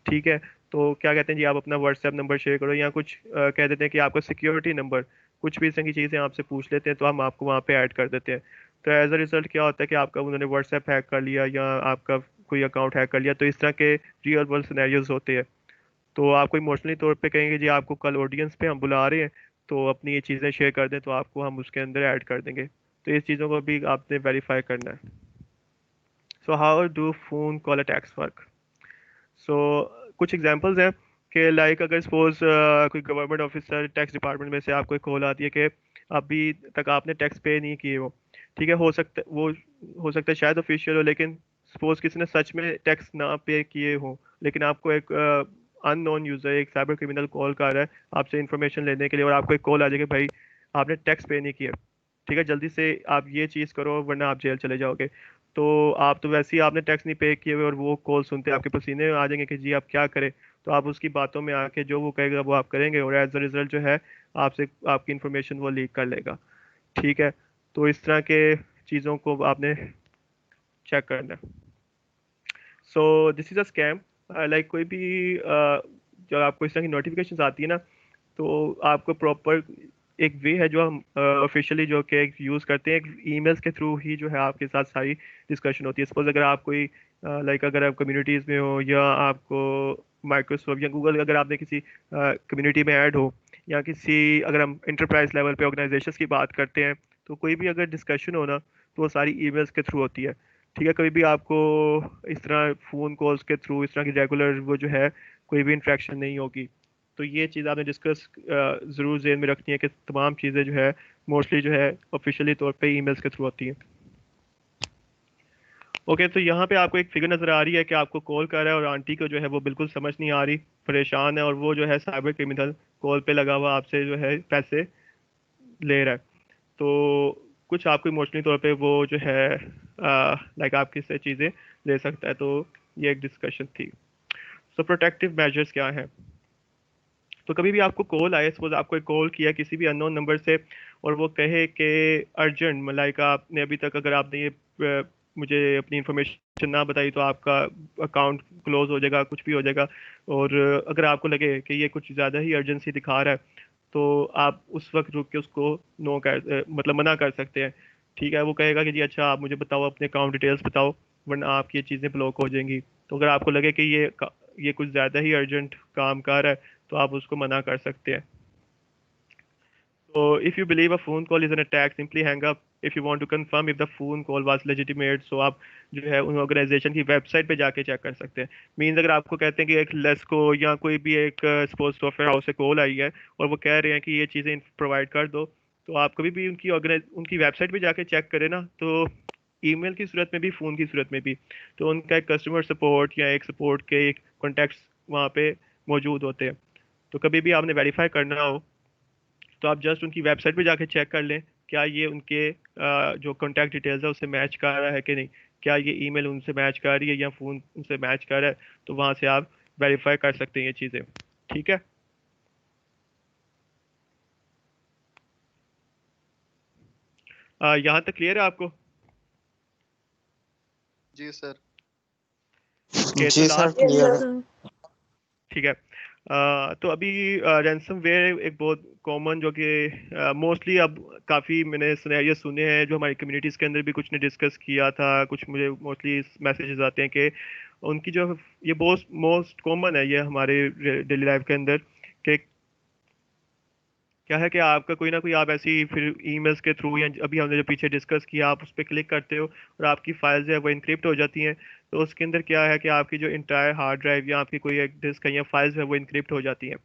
ठीक है, तो क्या कहते हैं जी, आप अपना व्हाट्सएप नंबर शेयर करो या कुछ कह देते हैं कि आपका सिक्योरिटी नंबर, कुछ भी इस तरह की चीज़ें आपसे पूछ लेते हैं तो हम आपको वहाँ पे ऐड कर देते हैं। तो एज अ रिजल्ट क्या होता है कि आपका उन्होंने व्हाट्सएप हैक कर लिया या आपका कोई अकाउंट हैक कर लिया, तो इस तरह के रियल वर्ल्ड सिनेरियोज होते हैं। तो आपको इमोशनली तौर पे कहेंगे जी आपको कल ऑडियंस पे हम बुला रहे हैं, तो अपनी ये चीज़ें शेयर कर दें तो आपको हम उसके अंदर ऐड कर देंगे। तो इस चीज़ों को भी आपने वेरीफाई करना है। So how do phone call attacks work? So कुछ एग्जांपल्स हैं कि लाइक अगर सपोज कोई गवर्नमेंट ऑफिसर टैक्स डिपार्टमेंट में से आपको एक कॉल आती है कि अभी तक आपने टैक्स पे नहीं किए हो, ठीक है, हो सकता है शायद ऑफिशियल हो, लेकिन सपोज किसी ने सच में टैक्स ना पे किए हो, लेकिन आपको एक अननोन यूजर, एक साइबर क्रिमिनल कॉल कर रहा है आपसे इन्फॉर्मेशन लेने के लिए, और आपको एक कॉल आ जाएगी भाई आपने टैक्स पे नहीं किया, ठीक है, जल्दी से आप ये चीज़ करो वरना आप जेल चले जाओगे। तो आप तो वैसे ही आपने टैक्स नहीं पे किए हुए और वो कॉल सुनते आपके पसीने आ जाएंगे कि जी आप क्या करें। तो आप उसकी बातों में आके जो वो कहेगा वो आप करेंगे, और एज अ रिजल्ट जो है आपसे आपकी इन्फॉर्मेशन वो लीक कर लेगा, ठीक है। तो इस तरह के चीज़ों को आपने चेक करना है। So this is a scam. Like कोई भी जब आपको इस तरह की नोटिफिकेशंस आती है ना, तो आपको प्रॉपर एक वे है जो हम ऑफिशियली जो कि यूज़ करते हैं, एक ईमेल्स के थ्रू ही जो है आपके साथ सारी डिस्कशन होती है। सपोज अगर आप कोई लाइक अगर आप कम्युनिटीज़ में हो, या आपको माइक्रोसॉफ्ट या गूगल अगर आपने किसी कम्युनिटी में ऐड हो, या किसी अगर हम इंटरप्राइज लेवल पे ऑर्गेनाइजेशंस की बात करते हैं, तो कोई भी अगर डिस्कशन हो ना तो वो सारी ईमेल्स के थ्रू होती है, ठीक है। कभी भी आपको इस तरह फ़ोन कॉल्स के थ्रू इस तरह की रेगुलर वो जो है कोई भी इंट्रैक्शन नहीं होगी। तो ये चीज़ आपने डिस्कस ज़रूर ज़हन में रखनी है कि तमाम चीज़ें जो है मोस्टली जो है ऑफिशियली तौर पे ईमेल्स के थ्रू होती हैं। ओके, तो यहाँ पे आपको एक फिगर नज़र आ रही है कि आपको कॉल कर रहा है और आंटी को जो है वो बिल्कुल समझ नहीं आ रही, परेशान है, और वो जो है साइबर क्रिमिनल कॉल पे लगा हुआ आपसे जो है पैसे ले रहा है। तो कुछ आपको इमोशनली तौर पे वो जो है लाइक आपकी से चीज़ें ले सकता है। तो ये एक डिस्कशन थी। सो प्रोटेक्टिव मेजर्स क्या हैं? तो कभी भी आपको कॉल आए, सपोज आपको एक कॉल किया किसी भी अननोन नंबर से, और वो कहे कि अर्जेंट, लाइक आपने अभी तक अगर आपने ये मुझे अपनी इन्फॉर्मेशन ना बताई तो आपका अकाउंट क्लोज हो जाएगा, कुछ भी हो जाएगा, और अगर आपको लगे कि ये कुछ ज़्यादा ही अर्जेंसी दिखा रहा है तो आप उस वक्त रुक के उसको नो कर मतलब मना कर सकते हैं, ठीक है। वो कहेगा कि जी अच्छा आप मुझे बताओ, अपने अकाउंट डिटेल्स बताओ, वरना आपकी ये चीज़ें ब्लॉक हो जाएंगी। तो अगर आपको लगे कि ये कुछ ज़्यादा ही अर्जेंट काम कर रहा है तो आप उसको मना कर सकते हैं। So if you believe a phone call is an attack, simply hang up. If you want to confirm if the phone call was legitimate, so आप जो है उन ऑर्गेनाइजेशन की वेबसाइट पे जाके चेक कर सकते हैं। मीन्स अगर आपको कहते हैं कि एक लेस्को या कोई भी एक स्पोर्ट्स सॉफ्टवेयर हाउस से कॉल आई है और वो कह रहे हैं कि ये चीज़ें प्रोवाइड कर दो, तो आप कभी भी उनकी वेबसाइट पे जाके चेक करें ना, तो ईमेल की सूरत में भी, फ़ोन की सूरत में भी, तो उनका एक कस्टमर सपोर्ट या एक सपोर्ट के एक कॉन्टैक्ट्स वहाँ पे मौजूद होते हैं। तो कभी भी आपने वेरीफाई करना हो तो आप जस्ट उनकी वेबसाइट पे जाके चेक कर लें क्या ये उनके जो कॉन्टैक्ट डिटेल्स है उससे मैच कर रहा है कि नहीं, क्या ये ईमेल उनसे मैच कर रही है या फ़ोन उनसे मैच कर रहा है। तो वहाँ से आप वेरीफाई कर सकते हैं ये चीज़ें, ठीक है। यहाँ तक क्लियर है आपको? जी सर। ओके, जी तो सर लास्ट, क्लियर है। ठीक है। तो अभी रैंसमवेयर एक बहुत कॉमन जो कि मोस्टली अब काफ़ी मैंने सिनेरियो सुने हैं, जो हमारी कम्युनिटीज़ के अंदर भी कुछ ने डिस्कस किया था, कुछ मुझे मोस्टली मैसेजेस आते हैं कि उनकी जो ये मोस्ट कॉमन है ये हमारे डेली लाइफ के अंदर, कि क्या है कि आपका कोई ना कोई आप ऐसी फिर ईमेल्स के थ्रू या अभी हमने जो पीछे डिस्कस किया आप उस पर क्लिक करते हो और आपकी फाइल्स जो है वो इनक्रिप्ट हो जाती हैं। तो उसके अंदर क्या है कि आपकी जो इंटायर हार्ड ड्राइव या आपकी कोई एक डिस्क है या फाइल्स है वो इनक्रिप्ट हो जाती हैं,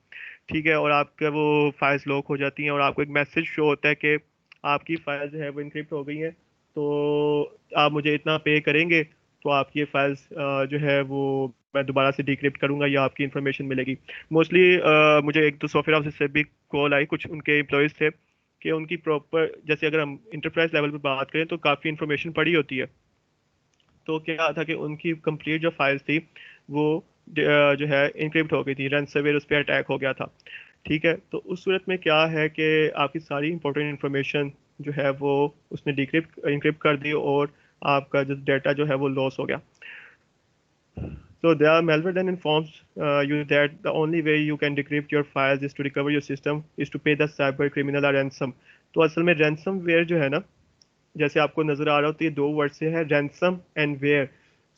ठीक है, और आपका वो फाइल्स लॉक हो जाती हैं और आपको एक मैसेज शो होता है कि आपकी फाइल्स जो है वो इनक्रिप्ट हो गई हैं, तो आप मुझे इतना पे करेंगे तो आपकी फाइल्स जो है वो मैं दोबारा से डिक्रिप्ट करूंगा या आपकी इन्फॉर्मेशन मिलेगी। मोस्टली मुझे एक दो सॉफ्टवेयर हाउस से भी कॉल आई, कुछ उनके एम्प्लॉयज़ थे कि उनकी प्रॉपर, जैसे अगर हम इंटरप्राइज लेवल पर बात करें तो काफ़ी इन्फॉर्मेशन पड़ी होती है, तो क्या था कि उनकी कंप्लीट जो फाइल्स थी वो जो है इनक्रिप्ट हो गई थी, रैंसमवेयर उस पर अटैक हो गया था, ठीक है। तो उस सूरत में क्या है कि आपकी सारी इंपॉर्टेंट इन्फॉर्मेशन जो है वो उसने इनक्रिप्ट कर दी और आपका जो डाटा जो है वो लॉस हो गया। So the malware then informs you that the only way you can decrypt your files is to recover your system is to pay the cyber criminal a ransom। तो असल में ransomware जो है ना, जैसे आपको नजर आ रहा हो तो ये दो वर्ड से है, ransom and ware.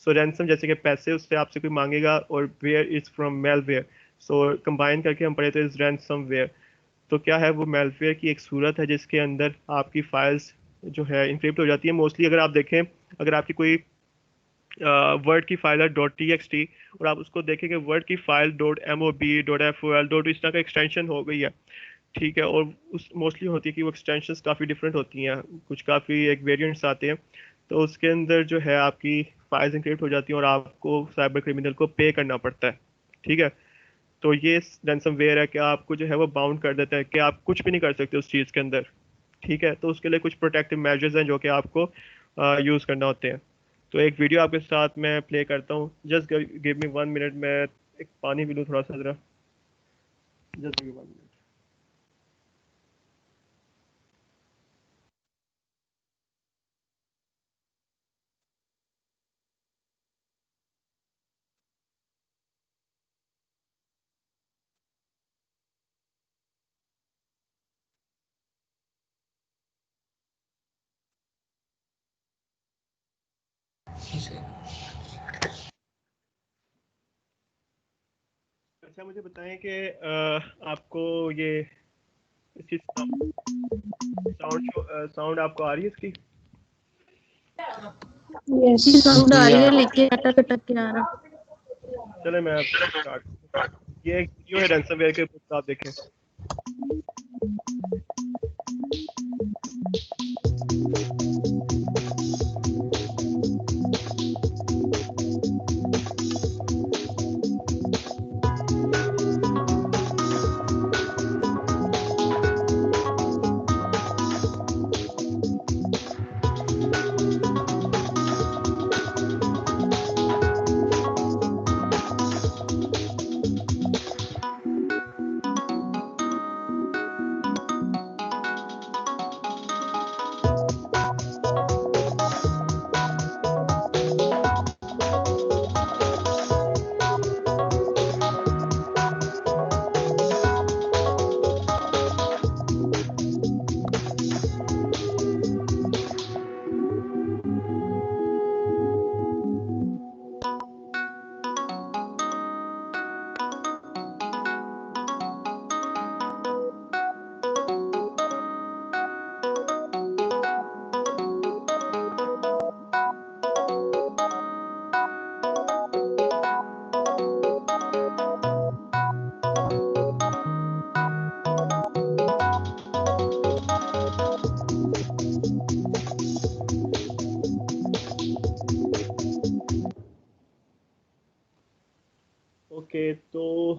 So ransom जैसे कि पैसे उससे आपसे कोई मांगेगा, और ware is from malware, so combine करके हम पढ़े तो इज रैंसमवेयर। तो क्या है, वो मेलवेयर की एक सूरत है जिसके अंदर आपकी फाइल्स जो है इनक्रिप्ट हो जाती है। मोस्टली अगर आप देखें, अगर आपकी कोई वर्ड की फाइल है .txt और आप उसको देखेंगे वर्ड की फाइल .mob .fol इस तरह का एक्सटेंशन हो गई है, ठीक है। और उस मोस्टली होती है कि वो एक्सटेंशंस काफ़ी डिफरेंट होती हैं, कुछ काफ़ी एक वेरिएंट्स आते हैं, तो उसके अंदर जो है आपकी फाइल्स इंक्रिप्ट हो जाती हैं और आपको साइबर क्रिमिनल को पे करना पड़ता है, ठीक है। तो ये रैंसमवेयर है कि आपको जो है वो बाउंड कर देता है कि आप कुछ भी नहीं कर सकते उस चीज़ के अंदर, ठीक है। तो उसके लिए कुछ प्रोटेक्टिव मेजर्स हैं जो कि आपको यूज़ करना होते हैं। तो एक वीडियो आपके साथ मैं प्ले करता हूँ, जस्ट गिव मी 1 मिनट, मैं एक पानी पी लूँ थोड़ा सा ज़रा, जस्ट गिव 1 मिनट। अच्छा मुझे बताएं कि आपको ये इसकी साउंड आपको आ रही है इसकी? यस साउंड आ रही है लेकिन अटक अटक के आ रहा। चले मैं स्टार्ट, ये एक वीडियो है रैंसमवेयर के ऊपर, आप देखें। ओके, तो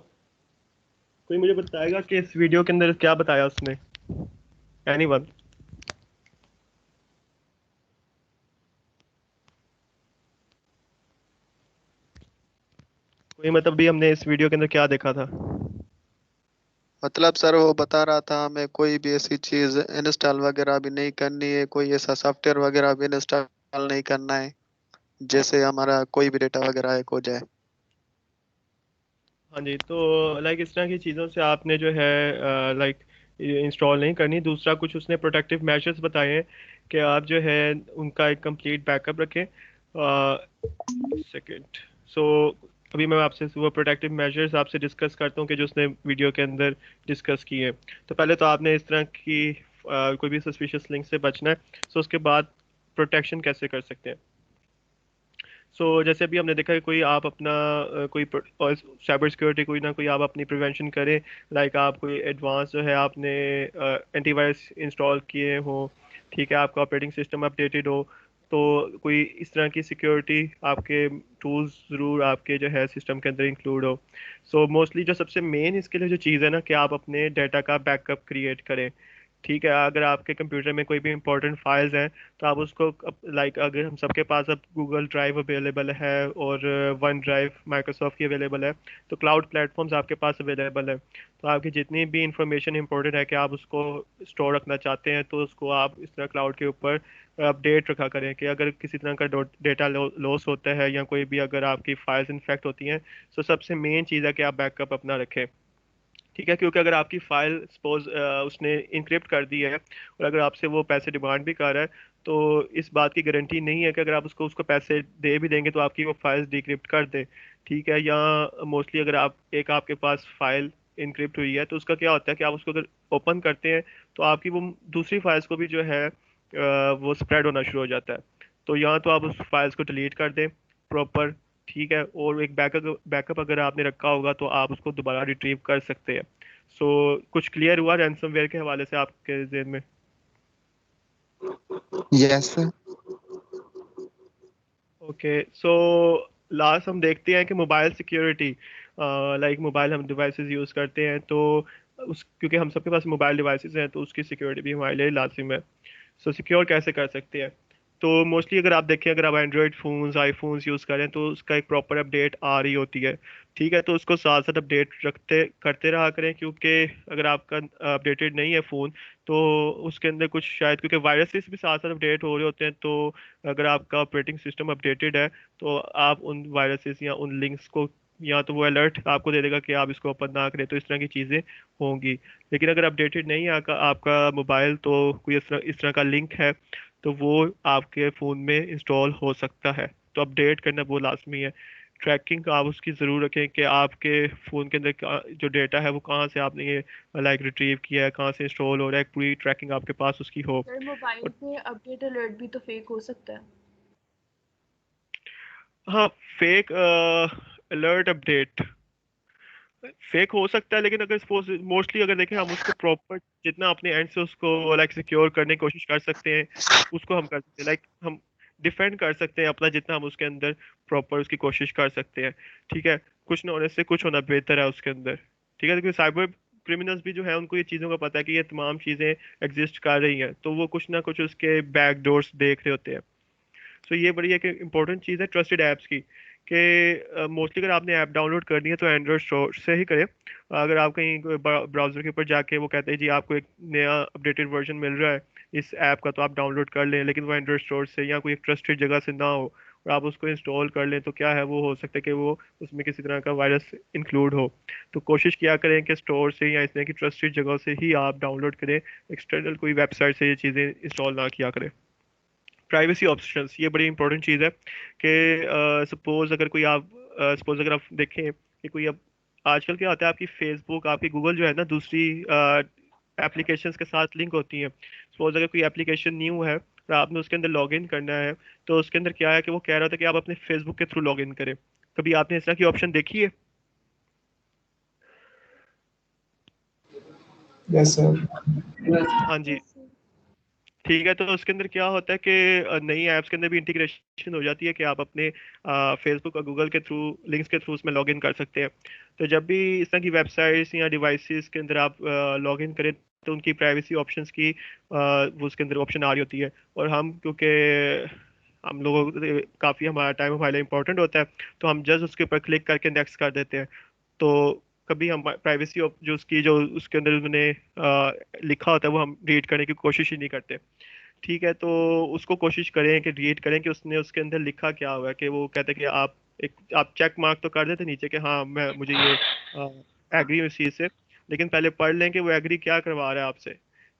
कोई मुझे बताएगा कि इस वीडियो के अंदर क्या बताया उसने? एनीवन? कोई मतलब भी हमने इस वीडियो के अंदर क्या देखा था? मतलब सर वो बता रहा था हमें कोई भी ऐसी चीज इंस्टॉल वगैरह भी नहीं करनी है, कोई ऐसा सॉफ्टवेयर वगैरह भी इंस्टॉल नहीं करना है जैसे हमारा कोई भी डेटा वगैरह हैक हो जाए। हाँ जी, तो लाइक इस तरह की चीज़ों से आपने जो है लाइक इंस्टॉल नहीं करनी। दूसरा कुछ उसने प्रोटेक्टिव मेजर्स बताए हैं कि आप जो है उनका एक कंप्लीट बैकअप रखें। सेकंड, सो अभी मैं आपसे वो प्रोटेक्टिव मेजर्स आपसे डिस्कस करता हूँ कि जो उसने वीडियो के अंदर डिस्कस किए। तो पहले तो आपने इस तरह की कोई भी सस्पिशियस लिंक से बचना है। सो उसके बाद प्रोटेक्शन कैसे कर सकते हैं? जैसे अभी हमने देखा है कोई आप अपना कोई साइबर सिक्योरिटी कोई ना कोई आप अपनी प्रिवेंशन करें, लाइक आप कोई एडवांस जो है आपने एंटीवायरस इंस्टॉल किए हो, ठीक है, आपका ऑपरेटिंग सिस्टम अपडेटेड हो, तो कोई इस तरह की सिक्योरिटी आपके टूल्स ज़रूर आपके जो है सिस्टम के अंदर इंक्लूड हो। मोस्टली जो सबसे मेन इसके लिए जो चीज़ है ना कि आप अपने डाटा का बैकअप क्रिएट करें, ठीक है। अगर आपके कंप्यूटर में कोई भी इंपॉर्टेंट फाइल्स हैं तो आप उसको लाइक अगर हम सबके पास अब गूगल ड्राइव अवेलेबल है और वन ड्राइव माइक्रोसॉफ्ट की अवेलेबल है, तो क्लाउड प्लेटफॉर्म्स आपके पास अवेलेबल है। तो आपकी जितनी भी इंफॉर्मेशन इंपॉर्टेंट है कि आप उसको स्टोर रखना चाहते हैं तो उसको आप इस तरह क्लाउड के ऊपर अपडेट रखा करें कि अगर किसी तरह का डेटा लॉस होता है या कोई भी अगर आपकी फाइल्स इन्फेक्ट होती हैं, तो सबसे मेन चीज़ है कि आप बैकअप अपना रखें, ठीक है। क्योंकि अगर आपकी फाइल सपोज उसने इनक्रिप्ट कर दी है और अगर आपसे वो पैसे डिमांड भी कर रहा है, तो इस बात की गारंटी नहीं है कि अगर आप उसको पैसे दे भी देंगे तो आपकी वो फाइल्स डिक्रिप्ट कर दे, ठीक है। या मोस्टली अगर आपके पास फाइल इनक्रिप्ट हुई है तो उसका क्या होता है कि आप उसको अगर ओपन करते हैं तो आपकी वो दूसरी फाइल्स को भी जो है वो स्प्रेड होना शुरू हो जाता है। तो या तो आप उस फाइल्स को डिलीट कर दें, प्रॉपर, ठीक है, और एक बैकअप अगर आपने रखा होगा तो आप उसको दोबारा रिट्रीव कर सकते हैं। सो कुछ क्लियर हुआ रैंसमवेयर के हवाले से आपके ज़हन में? Yes sir. Okay, so last हम देखते हैं कि मोबाइल सिक्योरिटी, लाइक मोबाइल हम डिवाइसेस यूज़ करते हैं तो उस क्योंकि हम सबके पास मोबाइल डिवाइसेस हैं तो उसकी सिक्योरिटी भी हमारे लिए लाजिम है। सो सिक्योर कैसे कर सकते हैं? तो मोस्टली अगर आप देखें, अगर आप एंड्रॉयड फ़ोन्स आईफोन्स यूज़ करें तो उसका एक प्रॉपर अपडेट आ रही होती है, ठीक है, तो उसको साथ साथ अपडेट रखते करते रहा करें, क्योंकि अगर आपका अपडेटेड नहीं है फ़ोन तो उसके अंदर कुछ शायद, क्योंकि वायरसेस भी साथ साथ अपडेट हो रहे होते हैं, तो अगर आपका ऑपरेटिंग सिस्टम अपडेटेड है तो आप उन वायरसेस या उन लिंक्स को, या तो वो अलर्ट आपको दे देगा कि आप इसको ओपन ना करें, तो इस तरह की चीज़ें होंगी। लेकिन अगर अपडेटेड नहीं है आपका मोबाइल, तो कोई इस तरह का लिंक है तो वो आपके फ़ोन में इंस्टॉल हो सकता है, तो अपडेट करना वो लाजमी है। ट्रैकिंग आप उसकी ज़रूर रखें कि आपके फ़ोन के अंदर जो डेटा है वो कहाँ से आपने ये लाइक रिट्रीव किया है, कहाँ से इंस्टॉल हो रहा है, पूरी ट्रैकिंग आपके पास उसकी हो। सर मोबाइल और पे अपडेट अलर्ट भी तो फेक हो सकता है। हाँ, फेक अलर्ट अपडेट फेक हो सकता है, लेकिन अगर सपोज मोस्टली अगर देखें हम उसको प्रॉपर जितना अपने एंड से उसको लाइक सिक्योर करने की कोशिश कर सकते हैं उसको हम कर सकते हैं, लाइक हम डिफेंड कर सकते हैं अपना, जितना हम उसके अंदर प्रॉपर उसकी कोशिश कर सकते हैं, ठीक है। कुछ ना होने से कुछ होना बेहतर है उसके अंदर, ठीक है, क्योंकि साइबर क्रिमिनल्स भी जो है उनको ये चीज़ों का पता है कि ये तमाम चीज़ें एग्जिस्ट कर रही हैं, तो वो कुछ ना कुछ उसके बैक डोर्स देख रहे होते हैं। सो ये बड़ी एक इंपॉर्टेंट चीज़ है ट्रस्टेड ऐप्स की, कि मोस्टली अगर आपने ऐप डाउनलोड करनी है तो एंड्रॉयड स्टोर से ही करें। अगर आप कहीं ब्राउज़र के ऊपर जाके वो कहते हैं जी आपको एक नया अपडेटेड वर्जन मिल रहा है इस ऐप का, तो आप डाउनलोड कर लें, लेकिन वो एंड्रॉयड स्टोर से या कोई एक ट्रस्टेड जगह से ना हो और आप उसको इंस्टॉल कर लें, तो क्या है, वो हो सकता है कि वो उसमें किसी तरह का वायरस इंक्लूड हो। तो कोशिश किया करें कि स्टोर से या इस तरह की ट्रस्टेड जगह से ही आप डाउनलोड करें, एक्सटर्नल कोई वेबसाइट से ये चीज़ें इंस्टॉल ना किया करें। प्राइवेसी ऑप्शंस, ये बड़ी इंपॉर्टेंट चीज़ है कि सपोज अगर कोई आप सपोज अगर आप देखें कि कोई अब आजकल क्या होता है, आपकी फेसबुक आपकी गूगल जो है ना दूसरी एप्लीकेशंस के साथ लिंक होती हैं। सपोज अगर कोई एप्लीकेशन न्यू है और आपने उसके अंदर लॉग इन करना है, तो उसके अंदर क्या है कि वो कह रहा था कि आप अपने फेसबुक के थ्रू लॉग इन करें। कभी आपने इस तरह की ऑप्शन देखी है? Yes sir. हाँ जी, ठीक है, तो उसके अंदर क्या होता है कि नई ऐप्स के अंदर भी इंटीग्रेशन हो जाती है कि आप अपने फेसबुक और गूगल के थ्रू लिंक्स के थ्रू उसमें लॉगिन कर सकते हैं। तो जब भी इस तरह की वेबसाइट्स या डिवाइसेस के अंदर आप लॉगिन करें तो उनकी प्राइवेसी ऑप्शंस की वो उसके अंदर ऑप्शन आ रही होती है, और हम क्योंकि हम लोगों को काफ़ी हमारा टाइम हमारे लिए इंपॉर्टेंट होता है, तो हम जस्ट उसके ऊपर क्लिक करके नेक्स्ट कर देते हैं। तो कभी हम प्राइवेसी जो उसकी जो उसके अंदर उन्होंने लिखा होता है वो हम रीड करने की कोशिश ही नहीं करते, ठीक है। तो उसको कोशिश करें कि रीड करें कि उसने उसके अंदर लिखा क्या हुआ है, कि वो कहते हैं कि आप चेक मार्क तो कर देते नीचे कि हाँ मुझे ये एग्री हूँ इस चीज़ से, लेकिन पहले पढ़ लें कि वो एग्री क्या करवा रहा है आपसे,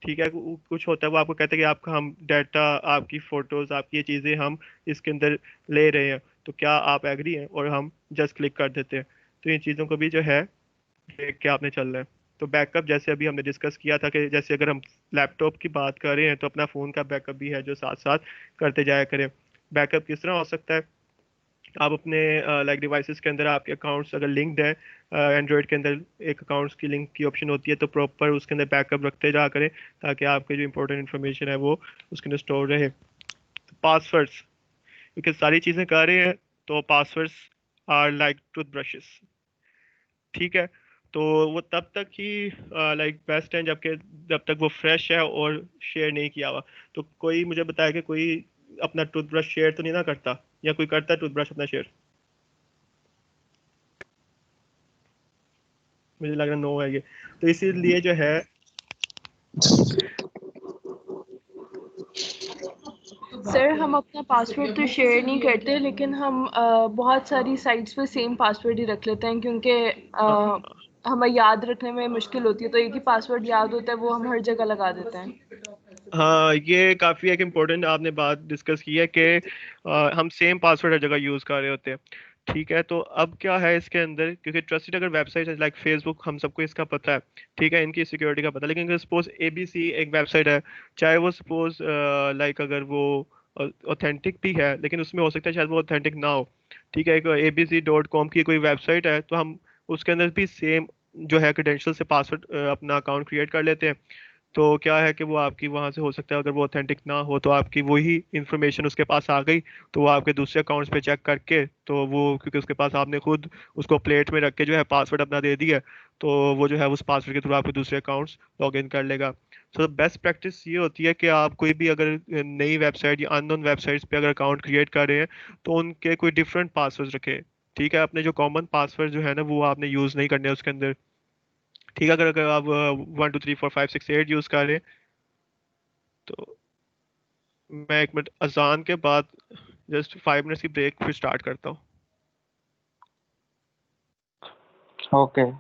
ठीक है। कुछ होता है वो आपको कहते हैं कि आपका हम डाटा, आपकी फोटोज, आपकी ये चीज़ें हम इसके अंदर ले रहे हैं, तो क्या आप एग्री हैं, और हम जस्ट क्लिक कर देते हैं। तो इन चीज़ों को भी जो है देख के आपने चलना है। तो बैकअप जैसे अभी हमने डिस्कस किया था कि जैसे अगर हम लैपटॉप की बात कर रहे हैं तो अपना फ़ोन का बैकअप भी है जो साथ साथ करते जाया करें। बैकअप किस तरह हो सकता है? आप अपने लाइक डिवाइसेस के अंदर आपके अकाउंट्स अगर लिंक्ड है, एंड्रॉयड के अंदर एक अकाउंट्स की लिंक की ऑप्शन होती है, तो प्रॉपर उसके अंदर बैकअप रखते जा करें ताकि आपके जो इंपॉर्टेंट इन्फॉर्मेशन है वो उसके अंदर स्टोर रहे। तो पासवर्ड्स, क्योंकि सारी चीज़ें कर रहे हैं तो पासवर्ड्स आर लाइक टूथब्रशेस, ठीक है। तो वो तब तक ही लाइक बेस्ट है जब तक वो फ्रेश है और शेयर नहीं किया हुआ। तो कोई मुझे बताया कि कोई अपना टूथब्रश शेयर तो नहीं ना करता, या कोई करता है टूथब्रश अपना शेयर? मुझे लग रहा नो है ये। तो इसीलिए जो है सर हम अपना पासवर्ड तो शेयर नहीं करते, लेकिन हम बहुत सारी साइट्स पे सेम पासवर्ड ही रख लेते हैं, क्योंकि हमें याद रखने में मुश्किल होती है, तो एक ही पासवर्ड याद होता है, वो हम हर जगह लगा देते हैं। हाँ, ये काफ़ी एक इम्पोर्टेंट आपने बात डिस्कस की है कि हम सेम पासवर्ड हर जगह यूज़ कर रहे होते हैं, ठीक है। तो अब क्या है इसके अंदर, क्योंकि ट्रस्टेड अगर वेबसाइट है लाइक फेसबुक, हम सबको इसका पता है, ठीक है, इनकी सिक्योरिटी का पता है, लेकिन अगर सपोज ABC एक वेबसाइट है, चाहे वो सपोज लाइक अगर वो ऑथेंटिक भी है, लेकिन उसमें हो सकता है शायद वो ऑथेंटिक ना हो, ठीक है, एक abc.com की कोई वेबसाइट है, तो हम उसके अंदर भी सेम जो है क्रेडेंशियल से पासवर्ड अपना अकाउंट क्रिएट कर लेते हैं। तो क्या है कि वो आपकी वहां से हो सकता है, अगर वो ऑथेंटिक ना हो तो आपकी वही इंफॉर्मेशन उसके पास आ गई, तो वो आपके दूसरे अकाउंट्स पे चेक करके, तो वो क्योंकि उसके पास आपने खुद उसको प्लेट में रख के जो है पासवर्ड अपना दे दिया, तो वो जो है उस पासवर्ड के थ्रू आपके दूसरे अकाउंट्स लॉग इन कर लेगा। सो बेस्ट प्रैक्टिस ये होती है कि आप कोई भी अगर नई वेबसाइट या अननोन वेबसाइट्स पे अगर अकाउंट क्रिएट कर रहे हैं तो उनके कोई डिफरेंट पासवर्ड रखें। ठीक है, अपने जो कॉमन पासवर्ड जो है ना वो आपने यूज़ नहीं करने उसके अंदर। ठीक है, अगर अगर आप 1 2 3 4 5 6 8 यूज़ कर रहे हैं तो मैं 1 मिनट अजान के बाद जस्ट 5 मिनट्स की ब्रेक फिर स्टार्ट करता हूँ। Okay.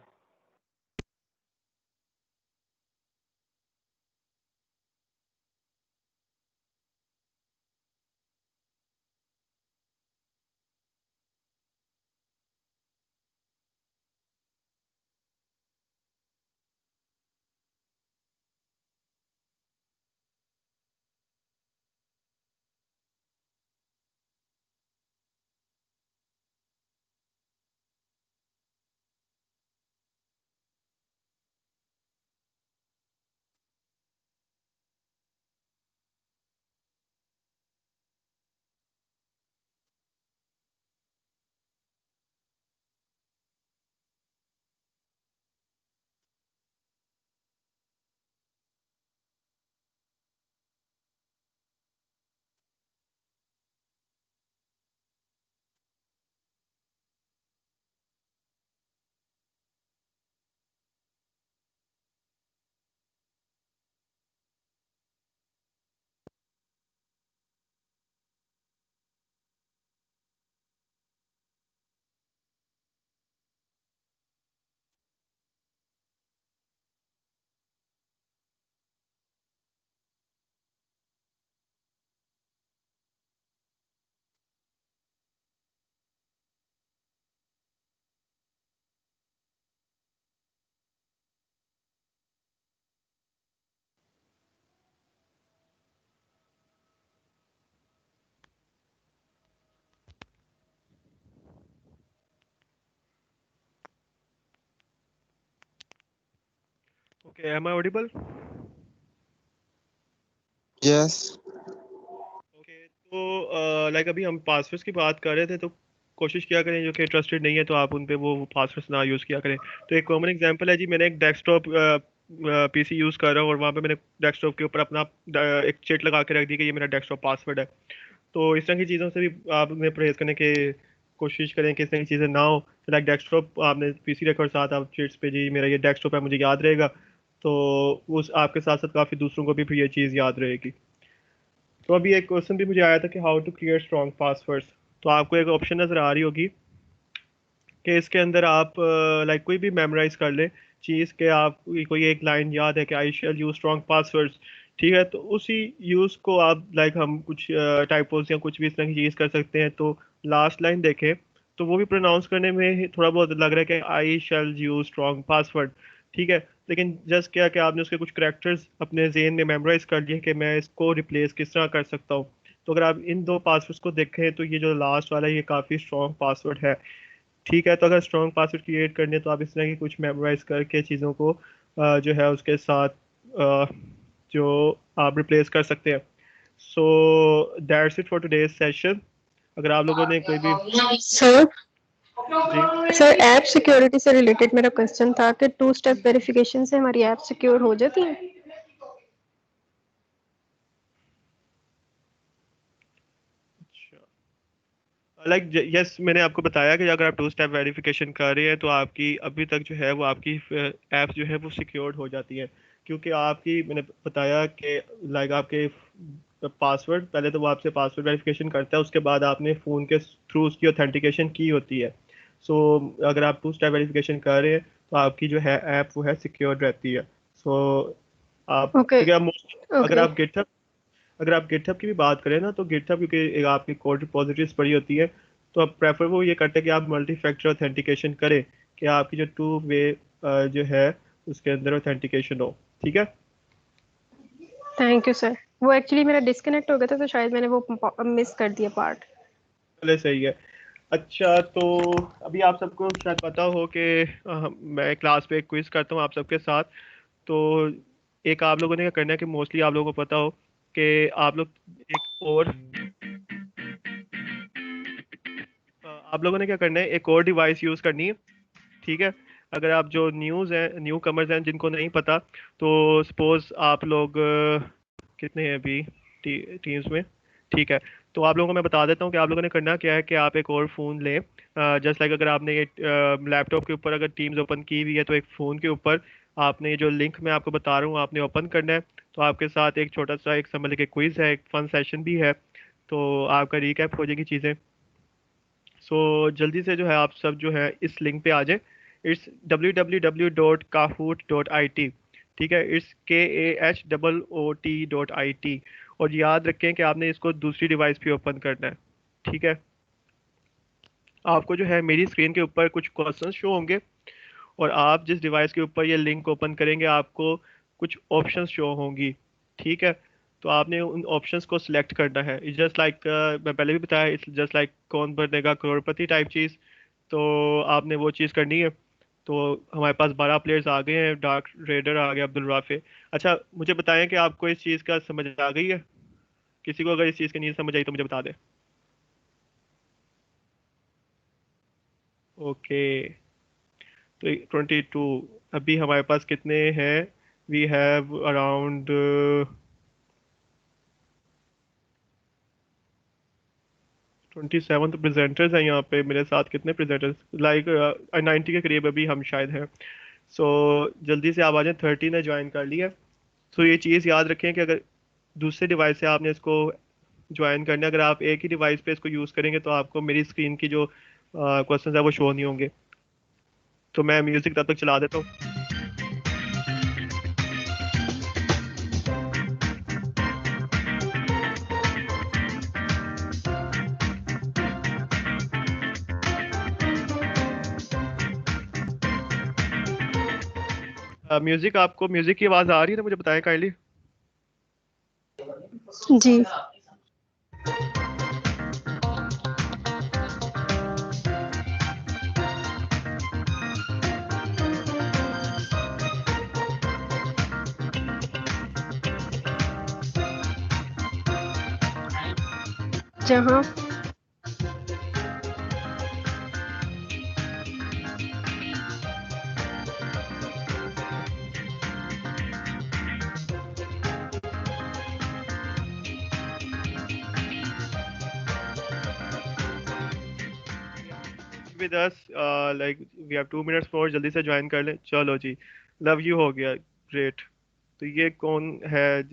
Okay, am I audible? Yes. तो लाइक अभी हम पासवर्ड्स की बात कर रहे थे, तो कोशिश किया करें जो कि ट्रस्टेड नहीं है तो आप उन पे वो पासवर्ड्स ना यूज़ किया करें। तो एक कॉमन एग्जांपल है जी, मैंने एक डेस्कटॉप पीसी यूज़ कर रहा हूँ और वहाँ पे मैंने डेस्कटॉप के ऊपर अपना एक चिट लगा के रख दी कि ये मेरा डेस्कटॉप पासवर्ड है। तो इस तरह की चीज़ों से भी आपने परहेज करने की कोशिश करें कि इस तरह की चीज़ें ना हो। लाइक डेस्कटॉप आपने पीसी रखा और साथ आप चिट्स पे जी मेरा ये डेस्कटॉप है मुझे याद रहेगा, तो उस आपके साथ साथ काफ़ी दूसरों को भी फिर ये चीज़ याद रहेगी। तो अभी एक क्वेश्चन भी मुझे आया था कि how to create strong passwords. तो आपको एक ऑप्शन नज़र आ रही होगी कि इसके अंदर आप लाइक कोई भी मेमोराइज कर ले चीज़ के, आप कोई एक लाइन याद है कि आई शैल यूज स्ट्रॉन्ग पासवर्ड्स। ठीक है, तो उसी यूज़ को आप लाइक हम कुछ टाइपोस या कुछ भी इस तरह की चीज़ कर सकते हैं। तो लास्ट लाइन देखें तो वो भी प्रोनाउंस करने में थोड़ा बहुत लग रहा है कि आई शैल यूज स्ट्रॉन्ग पासवर्ड। ठीक है, लेकिन जस्ट क्या कि आपने उसके कुछ करैक्टर्स अपने जेन में मेमोराइज कर लिए कि मैं इसको रिप्लेस किस तरह कर सकता हूँ। तो अगर आप इन दो पासवर्ड्स को देखें तो ये जो लास्ट वाला है ये काफ़ी स्ट्रॉन्ग पासवर्ड है। ठीक है, तो अगर स्ट्रॉन्ग पासवर्ड क्रिएट करने तो आप इस तरह की कुछ मेमोराइज करके चीज़ों को जो है उसके साथ जो आप रिप्लेस कर सकते हैं। So that's it for today's session. अगर आप लोगों ने कोई भी सर जी सर ऐप सिक्योरिटी से रिलेटेड मेरा क्वेश्चन था कि 2 स्टेप वेरिफिकेशन से हमारी ऐप सिक्योर हो जाती है? लाइक यस, मैंने आपको बताया कि अगर आप 2 स्टेप वेरिफिकेशन कर रहे हैं तो आपकी अभी तक जो है वो आपकी ऐप जो है वो सिक्योर्ड हो जाती है, क्योंकि आपकी मैंने बताया कि लाइक आपके पासवर्ड पहले तो वो आपसे पासवर्ड वेरिफिकेशन करता है, उसके बाद आपने फ़ोन के थ्रू उसकी ऑथेंटिकेशन की होती है। सो अगर आप 2 स्टेप वेरिफिकेशन कर रहे हैं तो आपकी जो है ऐप वो है सिक्योर्ड रहती है। सो आप ओके क्योंकि आप अगर ओके आप गिटहब अगर आप गिटहब की भी बात करें ना, तो गिटहब क्योंकि एक आपकी कोड रिपोजिटरीज पड़ी होती है, तो आप प्रेफर वो ये करते हैं कि आप मल्टी फैक्टर ऑथेंटिकेशन करें, कि आपकी जो 2 वे जो है उसके अंदर ऑथेंटिकेशन हो। ठीक है, थैंक यू सर। वो एक्चुअली मेरा डिस्कनेक्ट हो गया था तो शायद मैंने वो मिस कर दिया पार्ट। चले सही है। अच्छा, तो अभी आप सबको शायद पता हो कि मैं क्लास पे एक क्विज करता हूँ आप सबके साथ। तो एक आप लोगों ने क्या करना है कि मोस्टली आप लोगों को पता हो कि आप लोग एक और आप लोगों ने क्या करना है, एक और डिवाइस यूज़ करनी है। ठीक है, अगर आप जो न्यू कमर्स हैं जिनको नहीं पता, तो सपोज आप लोग कितने हैं अभी टीम्स में। ठीक है, तो आप लोगों को मैं बता देता हूँ कि आप लोगों ने करना क्या है कि आप एक और फ़ोन लें। जस्ट लाइक अगर आपने ये लैपटॉप के ऊपर अगर टीम्स ओपन की हुई है, तो एक फ़ोन के ऊपर आपने ये जो लिंक मैं आपको बता रहा हूँ आपने ओपन करना है। तो आपके साथ एक छोटा सा एक समझ के क्विज है, एक फन सेशन भी है, तो आपका रिकैप हो जाएगी चीज़ें। सो जल्दी से जो है आप सब जो है इस लिंक पे आ जाए। It's www.kahoot.it। ठीक है, इट्स KAHOOT.IT। और याद रखें कि आपने इसको दूसरी डिवाइस पे ओपन करना है। ठीक है, आपको जो है मेरी स्क्रीन के ऊपर कुछ क्वेश्चन शो होंगे, और आप जिस डिवाइस के ऊपर ये लिंक ओपन करेंगे आपको कुछ ऑप्शंस शो होंगी। ठीक है, तो आपने उन ऑप्शंस को सिलेक्ट करना है। इट्स जस्ट लाइक मैं पहले भी बताया, इट्स जस्ट लाइक कौन बनेगा करोड़पति टाइप चीज़। तो आपने वो चीज़ करनी है। तो हमारे पास 12 प्लेयर्स आ गए हैं, डार्क रेडर आ गया, अब्दुल राफे। अच्छा, मुझे बताएं कि आपको इस चीज़ का समझ आ गई है। किसी को अगर इस चीज़ की नहीं समझ आई तो मुझे बता दें। ओके, तो 22 अभी हमारे पास कितने हैं? वी हैव अराउंड 27 प्रेजेंटर्स हैं यहाँ पे मेरे साथ। कितने प्रेजेंटर्स? लाइक 90 के करीब अभी हम शायद हैं। सो जल्दी से आप आ जाएं। 13 ने ज्वाइन कर लिया। सो ये चीज़ याद रखें कि अगर दूसरे डिवाइस से आपने इसको ज्वाइन करना है, अगर आप एक ही डिवाइस पे इसको यूज़ करेंगे तो आपको मेरी स्क्रीन की जो क्वेश्चन है वो शो नहीं होंगे। तो मैं म्यूज़िक तब तक चला देता हूँ। म्यूज़िक, आपको म्यूज़िक की आवाज़ आ रही है ना? मुझे बताएं काइंडली। जी। जहाँ with us like we have 2 minutes for, जल्दी से ज्वाइन कर लें। चलो जी, लव यू हो गया, ग्रेट। तो ये कौन है?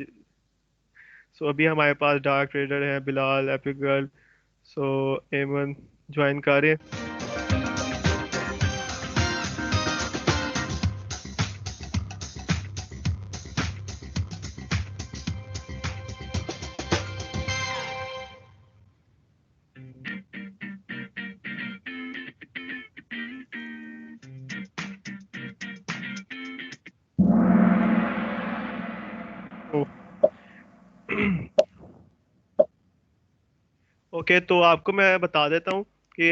सो अभी हमारे पास डार्क रेडर है, बिलाल, एपिक गर्ल, सो एमन ज्वाइन करें। ओके, तो आपको मैं बता देता हूँ कि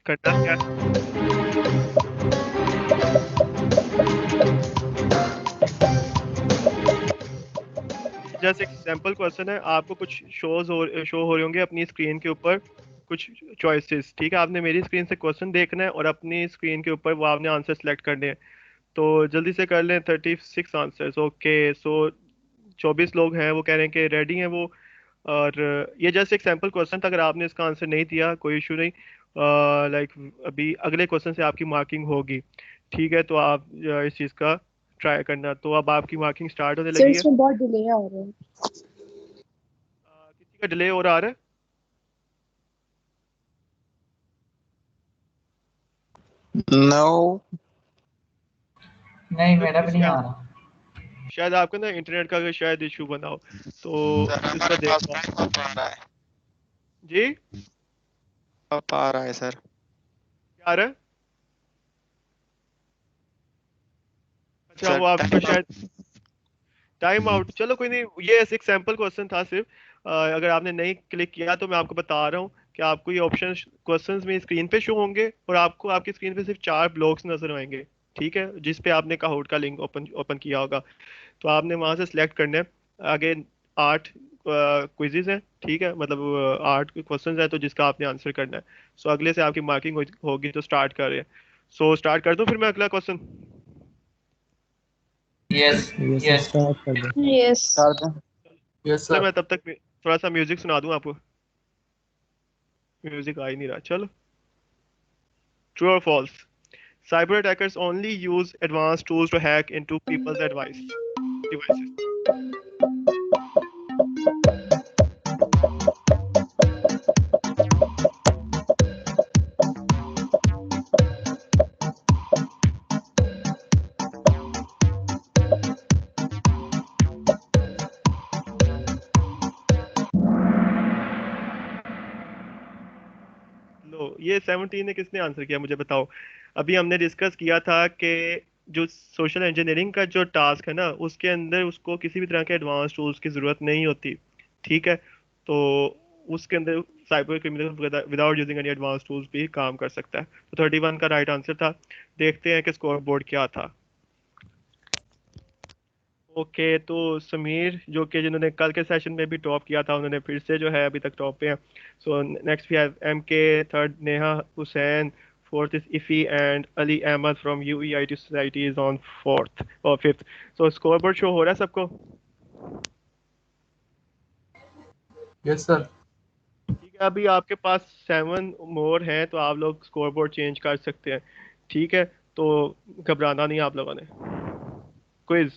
करना क्या है। जस्ट एक सैंपल क्वेश्चन है, आपको कुछ शो हो रहे होंगे अपनी स्क्रीन के ऊपर कुछ चॉइसेस। ठीक है, आपने मेरी स्क्रीन से क्वेश्चन देखना है और अपनी स्क्रीन के ऊपर वो आपने आंसर सेलेक्ट करने हैं। तो जल्दी से कर लें। 36 आंसर्स। ओके, सो 24 लोग हैं वो कह रहे हैं कि रेडी हैं वो। और ये जस्ट एक सैंपल क्वेश्चन था, अगर आपने इसका आंसर नहीं दिया कोई इशू नहीं। लाइक अभी अगले क्वेश्चन से आपकी मार्किंग होगी। ठीक है, तो आप इस चीज़ का ट्राई करना। तो अब आपकी मार्किंग स्टार्ट होने सर लगी है। इसमें बहुत डिले आ रहा है। किसी का डिले और आ रहा है? नो, नहीं मेरा भी नहीं आ रहा। शायद आपका ना इंटरनेट का शायद इशू बना हो, तो सर इसका हमारे पास देखना। टाइम अप आ रहा है। जी, अप आ रहा है सर। क्या आ रहा है? अच्छा, सर वो आपका टाइम शायद अप। Time out. चलो कोई नहीं, ये एक सैंपल क्वेश्चन था सिर्फ। अगर आपने नहीं क्लिक किया तो मैं आपको बता रहा हूँ कि आपको ये ऑप्शन क्वेश्चंस में स्क्रीन पे शो होंगे और आपको आपकी स्क्रीन पे सिर्फ 4 ब्लॉक्स नजर आएंगे, ठीक है, जिस पे आपने काहोट का लिंक ओपन ओपन किया होगा। तो आपने वहां से सिलेक्ट करना है। आगे 8 क्विजेज हैं, ठीक है, मतलब 8 क्वेश्चंस हैं, तो जिसका आपने आंसर करना है। सो अगले से आपकी मार्किंग होगी, तो स्टार्ट कर रहे हैं। सो स्टार्ट कर दूं फिर मैं अगला क्वेश्चन? यस यस स्टार्ट कर दो। यस कर दें। यस चलो सर मैं तब तक थोड़ा सा म्यूजिक सुना दूं आपको। म्यूजिक आ ही नहीं रहा, चलो। ट्रू और false? Cyber attackers only use advanced tools to hack into people's devices. लो, ये 17 ने किसने आंसर किया मुझे बताओ। अभी हमने डिस्कस किया था कि जो सोशल इंजीनियरिंग का जो टास्क है ना, उसके अंदर उसको किसी भी तरह के एडवांस टूल्स की जरूरत नहीं होती, ठीक है। तो उसके अंदर cyber criminal without using any advance tools भी काम कर सकता है। तो 31 का राइट आंसर था। देखते हैं कि स्कोर बोर्ड क्या था। ओके, तो समीर जो कि जिन्होंने कल के सेशन में भी टॉप किया था, उन्होंने फिर से जो है अभी तक टॉप पे हैं। So next we have M K, third Neha Hussain, fourth is इफी and Ali Ahmed from UEIT society is on fourth और fifth. So score board show हो रहा है सबको? यस सर ठीक है, अभी आपके पास 7 मोर हैं, तो आप लोग स्कोर बोर्ड चेंज कर सकते हैं, ठीक है। तो घबराना नहीं आप लोगों ने। Quiz,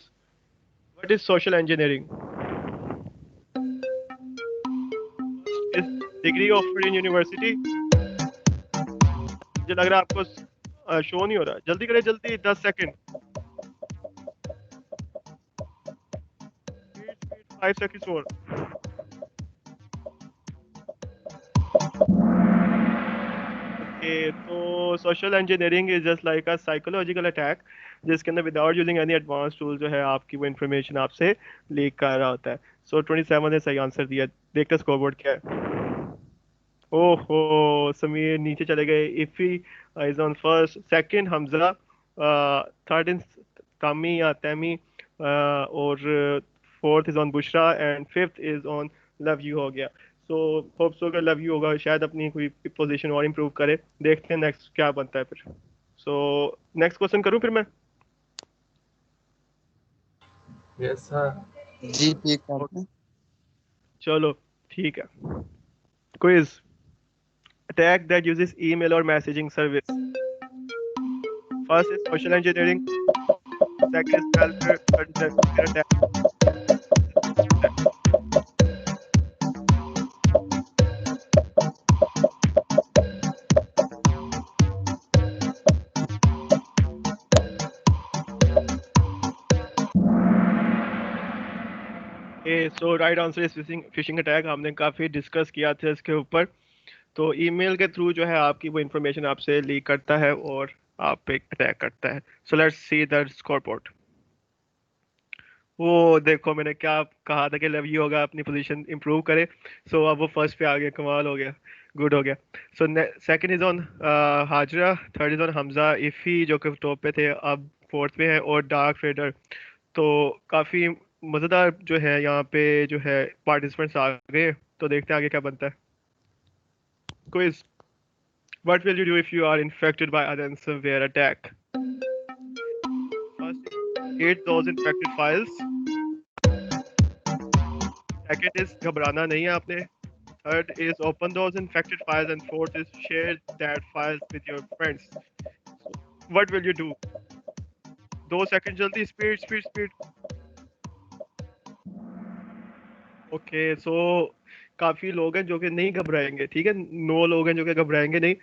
what is social engineering? Is degree offered in university. मुझे लग रहा है आपको शो नहीं हो रहा, जल्दी करें, जल्दी 10 सेकंड। 5 seconds more. Okay, तो social engineering is just like a psychological attack, जिसके अंदर without using any advance tool जो है आपकी वो इन्फॉर्मेशन आपसे लीक कर रहा होता है। सो 27 ने सही आंसर दिया। देखते हैं स्कोरबोर्ड क्या है। ओहो, समीर नीचे चले गए। Iffy is on first, second Hamza, third is Tami या तैमी, और fourth is on Bushra and fifth is on love you हो गया। सो होप सो अगर लव यू होगा शायद अपनी कोई पोजीशन और इम्प्रूव करे। देखते हैं नेक्स्ट क्या बनता है फिर। सो नेक्स्ट क्वेश्चन करूं फिर मैं? यस सर जी ठीक करते हैं। चलो ठीक है। Quiz, attack that uses email or messaging service. First is social engineering, second is malware, third is malware attack. So right answer is phishing attack. हमने काफी डिस्कस किया था इसके ऊपर। तो ईमेल के थ्रू जो है आपकी वो इन्फॉर्मेशन आपसे लीक करता है और आप पे अटैक करता है। So let's see the scoreboard. वो देखो, मैंने क्या कहा था कि लव यू होगा अपनी पोजीशन इंप्रूव करे। सो अब वो फर्स्ट पे आ गया, कमाल हो गया, गुड हो गया। So second is on Hajra, third is on Hamza, Iffy जो कि टॉप पे थे अब फोर्थ पे है, और डार्क फेडर। तो काफी मजेदार जो है यहाँ पे जो है पार्टिसिपेंट्स आ गए। तो देखते हैं आगे क्या बनता है। Quiz, what will you do if you are infected by a ransomware attack? First, delete those infected files. Second is घबराना नहीं है आपने. Third is open those infected files, and fourth is share that files with your friends. What will you do? 2 second जल्दी, स्पीड स्पीड स्पीड। ओके, सो काफी लोग हैं जो कि नहीं घबराएंगे, ठीक है। 9 लोग हैं जो कि घबराएंगे नहीं,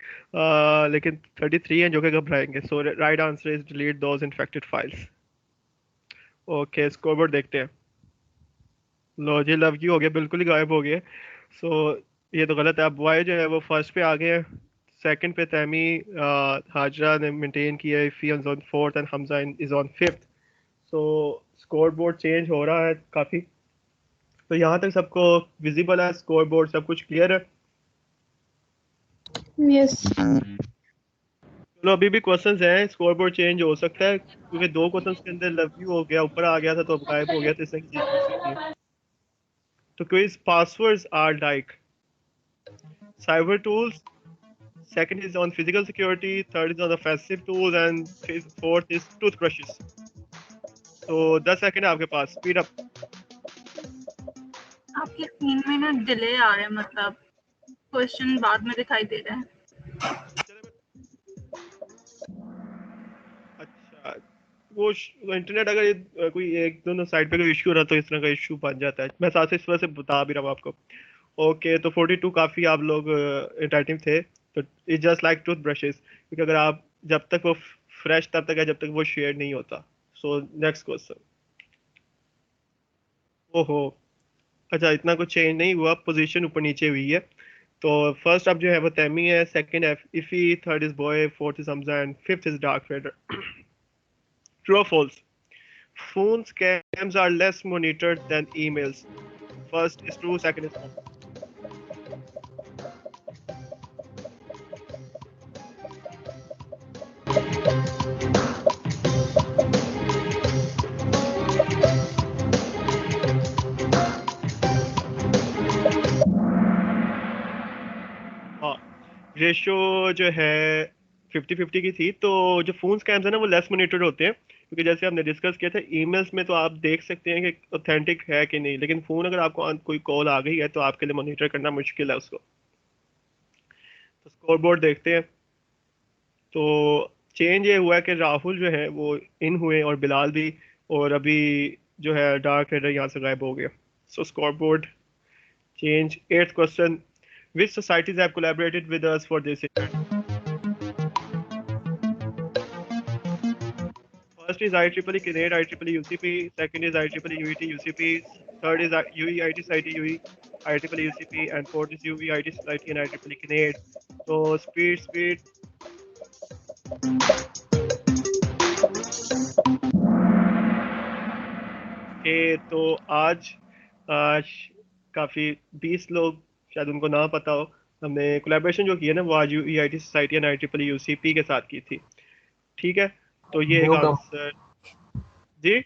लेकिन 33 हैं जो कि घबराएंगे। So right answer is delete those infected files. Okay, scoreboard देखते हैं। लो जी, लव यू हो गया, बिल्कुल ही गायब हो गए। सो ये तो गलत है। अब वाई जो है वो फर्स्ट पे आ गए हैं, सेकंड पे तैमी हाजरा ने मेंटेन किया है, Iffy is on fourth and Hamza is on fifth. So score board change हो रहा है काफी। तो यहाँ तक सबको विजिबल है, स्कोर बोर्ड सब कुछ क्लियर है। यस चलो अभी भी क्वेश्चंस हैं, स्कोर बोर्ड चेंज हो सकता है क्योंकि 2 क्वेश्चंस के अंदर लव यू हो गया, ऊपर आ गया था तो अब गायब हो गया, तो इसमें चीज हो सकती है। तो quiz passwords are like cyber tools, second is on physical security, third is on offensive tools, and fourth is toothbrushes. तो 10 सेकंड है आपके पास, स्पीड अप। आपकी स्क्रीन में ना डिले आ रहा है, मतलब क्वेश्चन बाद में दिखाई दे रहा है। अच्छा, वो इंटरनेट अगर कोई एक दोनों साइड पे कोई इशू रहा तो इस तरह का इशू बन जाता है। मैं साथ से इस वजह से बता भी रहा हूँ आपको। ओके, तो 42 काफी आप लोग इंटरेक्टिव थे। तो it's just like tooth brushes, क्योंकि अगर आप जब तक वो फ्रेश तब तक है जब तक वो शेयर नहीं होता। So next question. ओहो, अच्छा इतना कुछ चेंज नहीं हुआ, पोजीशन ऊपर नीचे हुई है। तो फर्स्ट अब जो है वो तैमी है, सेकंड है Iffy, third is boy, fourth is Hamza and fifth is dark raider. True और false? Phone scams are less monitored than emails. First is true, second is false. हाँ, रेशो जो है 50-50 की थी। तो जो फोन स्कैम्स है ना वो लेस मॉनिटर्ड होते हैं, क्योंकि जैसे हमने डिस्कस किया था ईमेल्स में तो आप देख सकते हैं कि ऑथेंटिक है कि नहीं, लेकिन फोन अगर आपको कोई कॉल आ गई है तो आपके लिए मॉनिटर करना मुश्किल है उसको। तो स्कोर बोर्ड देखते हैं। तो चेंज ये हुआ है कि राहुल जो है वो इन हुए और बिलाल भी, और अभी जो है डार्क रेडर यहाँ से गायब हो गया। So score board change. 8th question, which societies have collaborated with us for this event? First is IEEE Canade, IEEE UCP. Second is IEEE UET UCP. Third is UE IT Society UE, IEEE UCP, and fourth is UE IT Society and IEEE Canade. So speed. Okay, तो आज काफी 20 लोग शायद उनको ना पता हो, हमने कोलैबोरेशन जो की है ना वो आज UE IT society and IEEE UCP के साथ की थी। ठीक है, तो ये एक आंसर जी।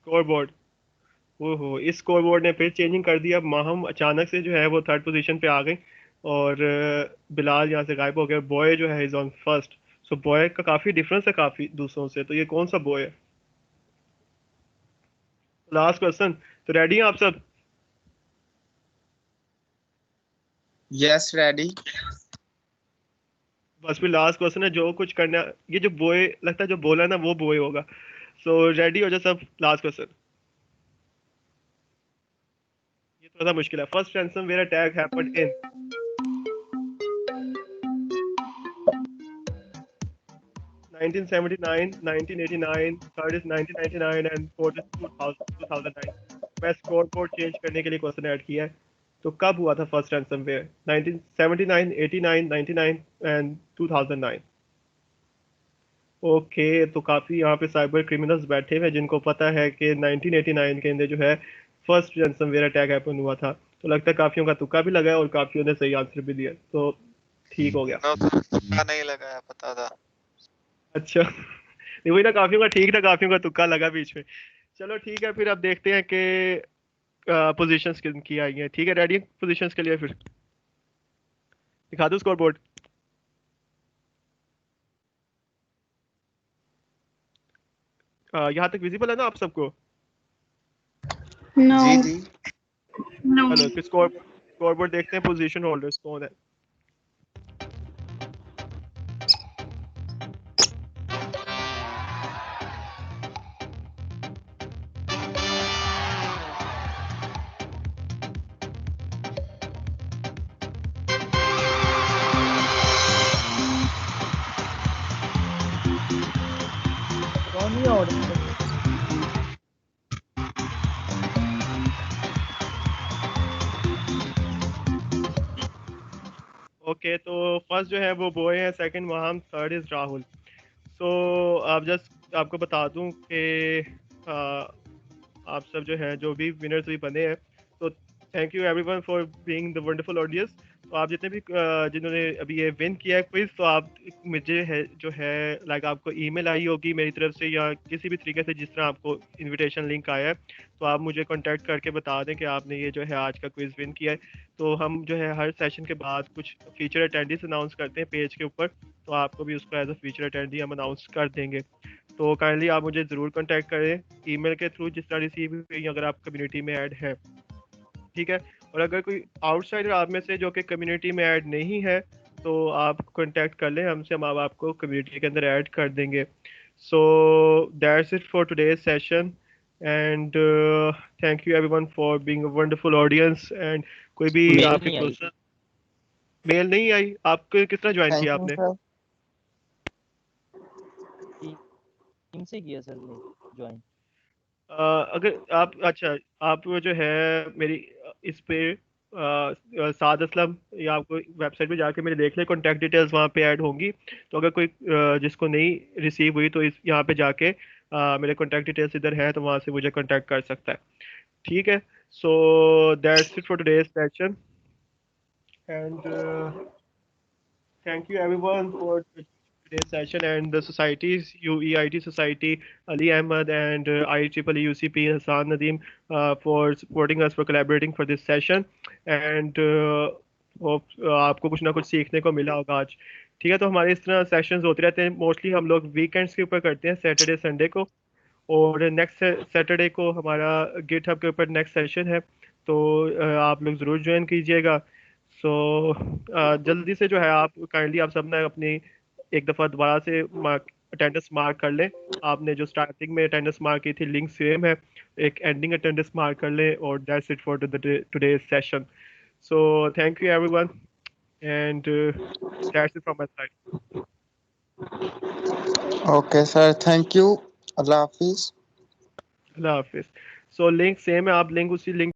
स्कोर बोर्ड, ओहो, इस स्कोर बोर्ड ने फिर चेंजिंग कर दिया। माहम अचानक से जो है वो 3rd पोजीशन पे आ गई और बिलाल यहाँ से गायब हो गया। बॉय जो है is on first. So boy का काफी डिफरेंस है काफी दूसरों से। तो ये कौन सा बॉय है? लास्ट क्वेश्चन, तो रेडी हैं आप सब? Yes ready. बस फिर लास्ट क्वेश्चन है, जो कुछ करना है। ये जो बॉय लगता है जो बोला ना वो बॉय होगा। सो रेडी हो जाओ सब, लास्ट क्वेश्चन। ये थोड़ा सा मुश्किल है। First ransomware attack happened in 1979, 1989, third is 1999 and fourth is 2009। मैं स्कोर बोर्ड चेंज करने के लिए क्वेश्चन ऐड किया है। तो कब हुआ था फर्स्ट ransomware? 1979, 89, 99 एंड 2009। ओके, तो काफी यहाँ पे साइबर क्रिमिनल्स बैठे हुए हैं जिनको पता है कि 1989 के अंदर जो है फर्स्ट ransomware अटैक हैपन हुआ था। तो लगता है काफियों का तुक्का भी लगा है और काफियों ने सही आंसर भी दिया, तो ठीक हो गया। तुक्का नहीं लगाया, पता था। अच्छा नहीं, वही ना, काफियों का ठीक था, काफियों का तुक्का लगा बीच में। चलो ठीक है, फिर अब देखते हैं कि पोजीशंस किनकी आई हैं। ठीक है, रेडी पोजीशंस के लिए? फिर दिखा दो स्कोर बोर्ड। यहाँ तक विजिबल है ना आप सबको? नो जी जी। हेलो, फिर स्कोर बोर्ड देखते हैं पोजीशन होल्डर्स कौन है। ओके, तो फर्स्ट जो है वो बॉय है, सेकंड वहाम, थर्ड इज राहुल। सो आप जस्ट आपको बता दूं कि आप सब जो है जो भी विनर्स भी बने हैं, तो thank you everyone for being the wonderful audience. तो आप जितने भी जिन्होंने अभी ये विन किया है क्विज, तो आप मुझे है जो है लाइक आपको ईमेल आई होगी मेरी तरफ से या किसी भी तरीके से जिस तरह आपको इनविटेशन लिंक आया है, तो आप मुझे कांटेक्ट करके बता दें कि आपने ये जो है आज का क्विज विन किया है। तो हम जो है हर सेशन के बाद कुछ फीचर अटेंडीज अनाउंस करते हैं पेज के ऊपर, तो आपको भी उसको एज अ फीचर अटेंडी हम अनाउंस कर देंगे। तो काइंडली आप मुझे ज़रूर कांटेक्ट करें ईमेल के थ्रू जिस तरह रिसीव हुई अगर आप कम्युनिटी में ऐड है, ठीक है। और अगर कोई आउटसाइडर आप में से जो कि कम्युनिटी में ऐड नहीं है तो आप कांटेक्ट कर लें हमसे, हम आपको कम्युनिटी के अंदर ऐड कर देंगे। So that's it for today's session and thank you everyone for being a wonderful audience. And कोई भी आपके क्वेश्चन? मेल नहीं आई आपको? किस तरह ज्वाइन किया आपने? टीम से किया सर ज्वाइन। अगर आप अच्छा आप जो है मेरी इस पे साद असलम या आपको वेबसाइट पे जाके मेरे देख ले, कॉन्टैक्ट डिटेल्स वहाँ पे ऐड होंगी। तो अगर कोई जिसको नहीं रिसीव हुई तो इस यहाँ पे जाके मेरे कॉन्टैक्ट डिटेल्स इधर है तो वहाँ से मुझे कॉन्टैक्ट कर सकता है, ठीक है। So that's it for today's session and thank you everyone for today's session and the societies UEIT Society, Ali Ahmed and IEEE UCP Hassan Nadeem for supporting us, for collaborating for this session and hope आपको कुछ ना कुछ सीखने को मिला होगा आज, ठीक है। तो हमारे इस तरह सेशंस होते रहते हैं, मोस्टली हम लोग वीकेंड्स के ऊपर करते हैं, सैटरडे संडे को, और नेक्स्ट सैटरडे को हमारा गिटहब के ऊपर नेक्स्ट सेशन है, तो आप लोग ज़रूर ज्वाइन कीजिएगा। सो जल्दी से जो है आप काइंडली आप सब ना अपनी एक दफ़ा दोबारा से अटेंडेंस मार्क कर लें। आपने जो स्टार्टिंग में अटेंडेंस मार्क की थी लिंक सेम है, एक एंडिंग अटेंडेंस मार्क कर लें, और that's it for today's session. So thank you everyone and that's it from my side. Okay sir, thank you. Allah Hafiz. Allah Hafiz. So link same है, आप लिंक उसी लिंक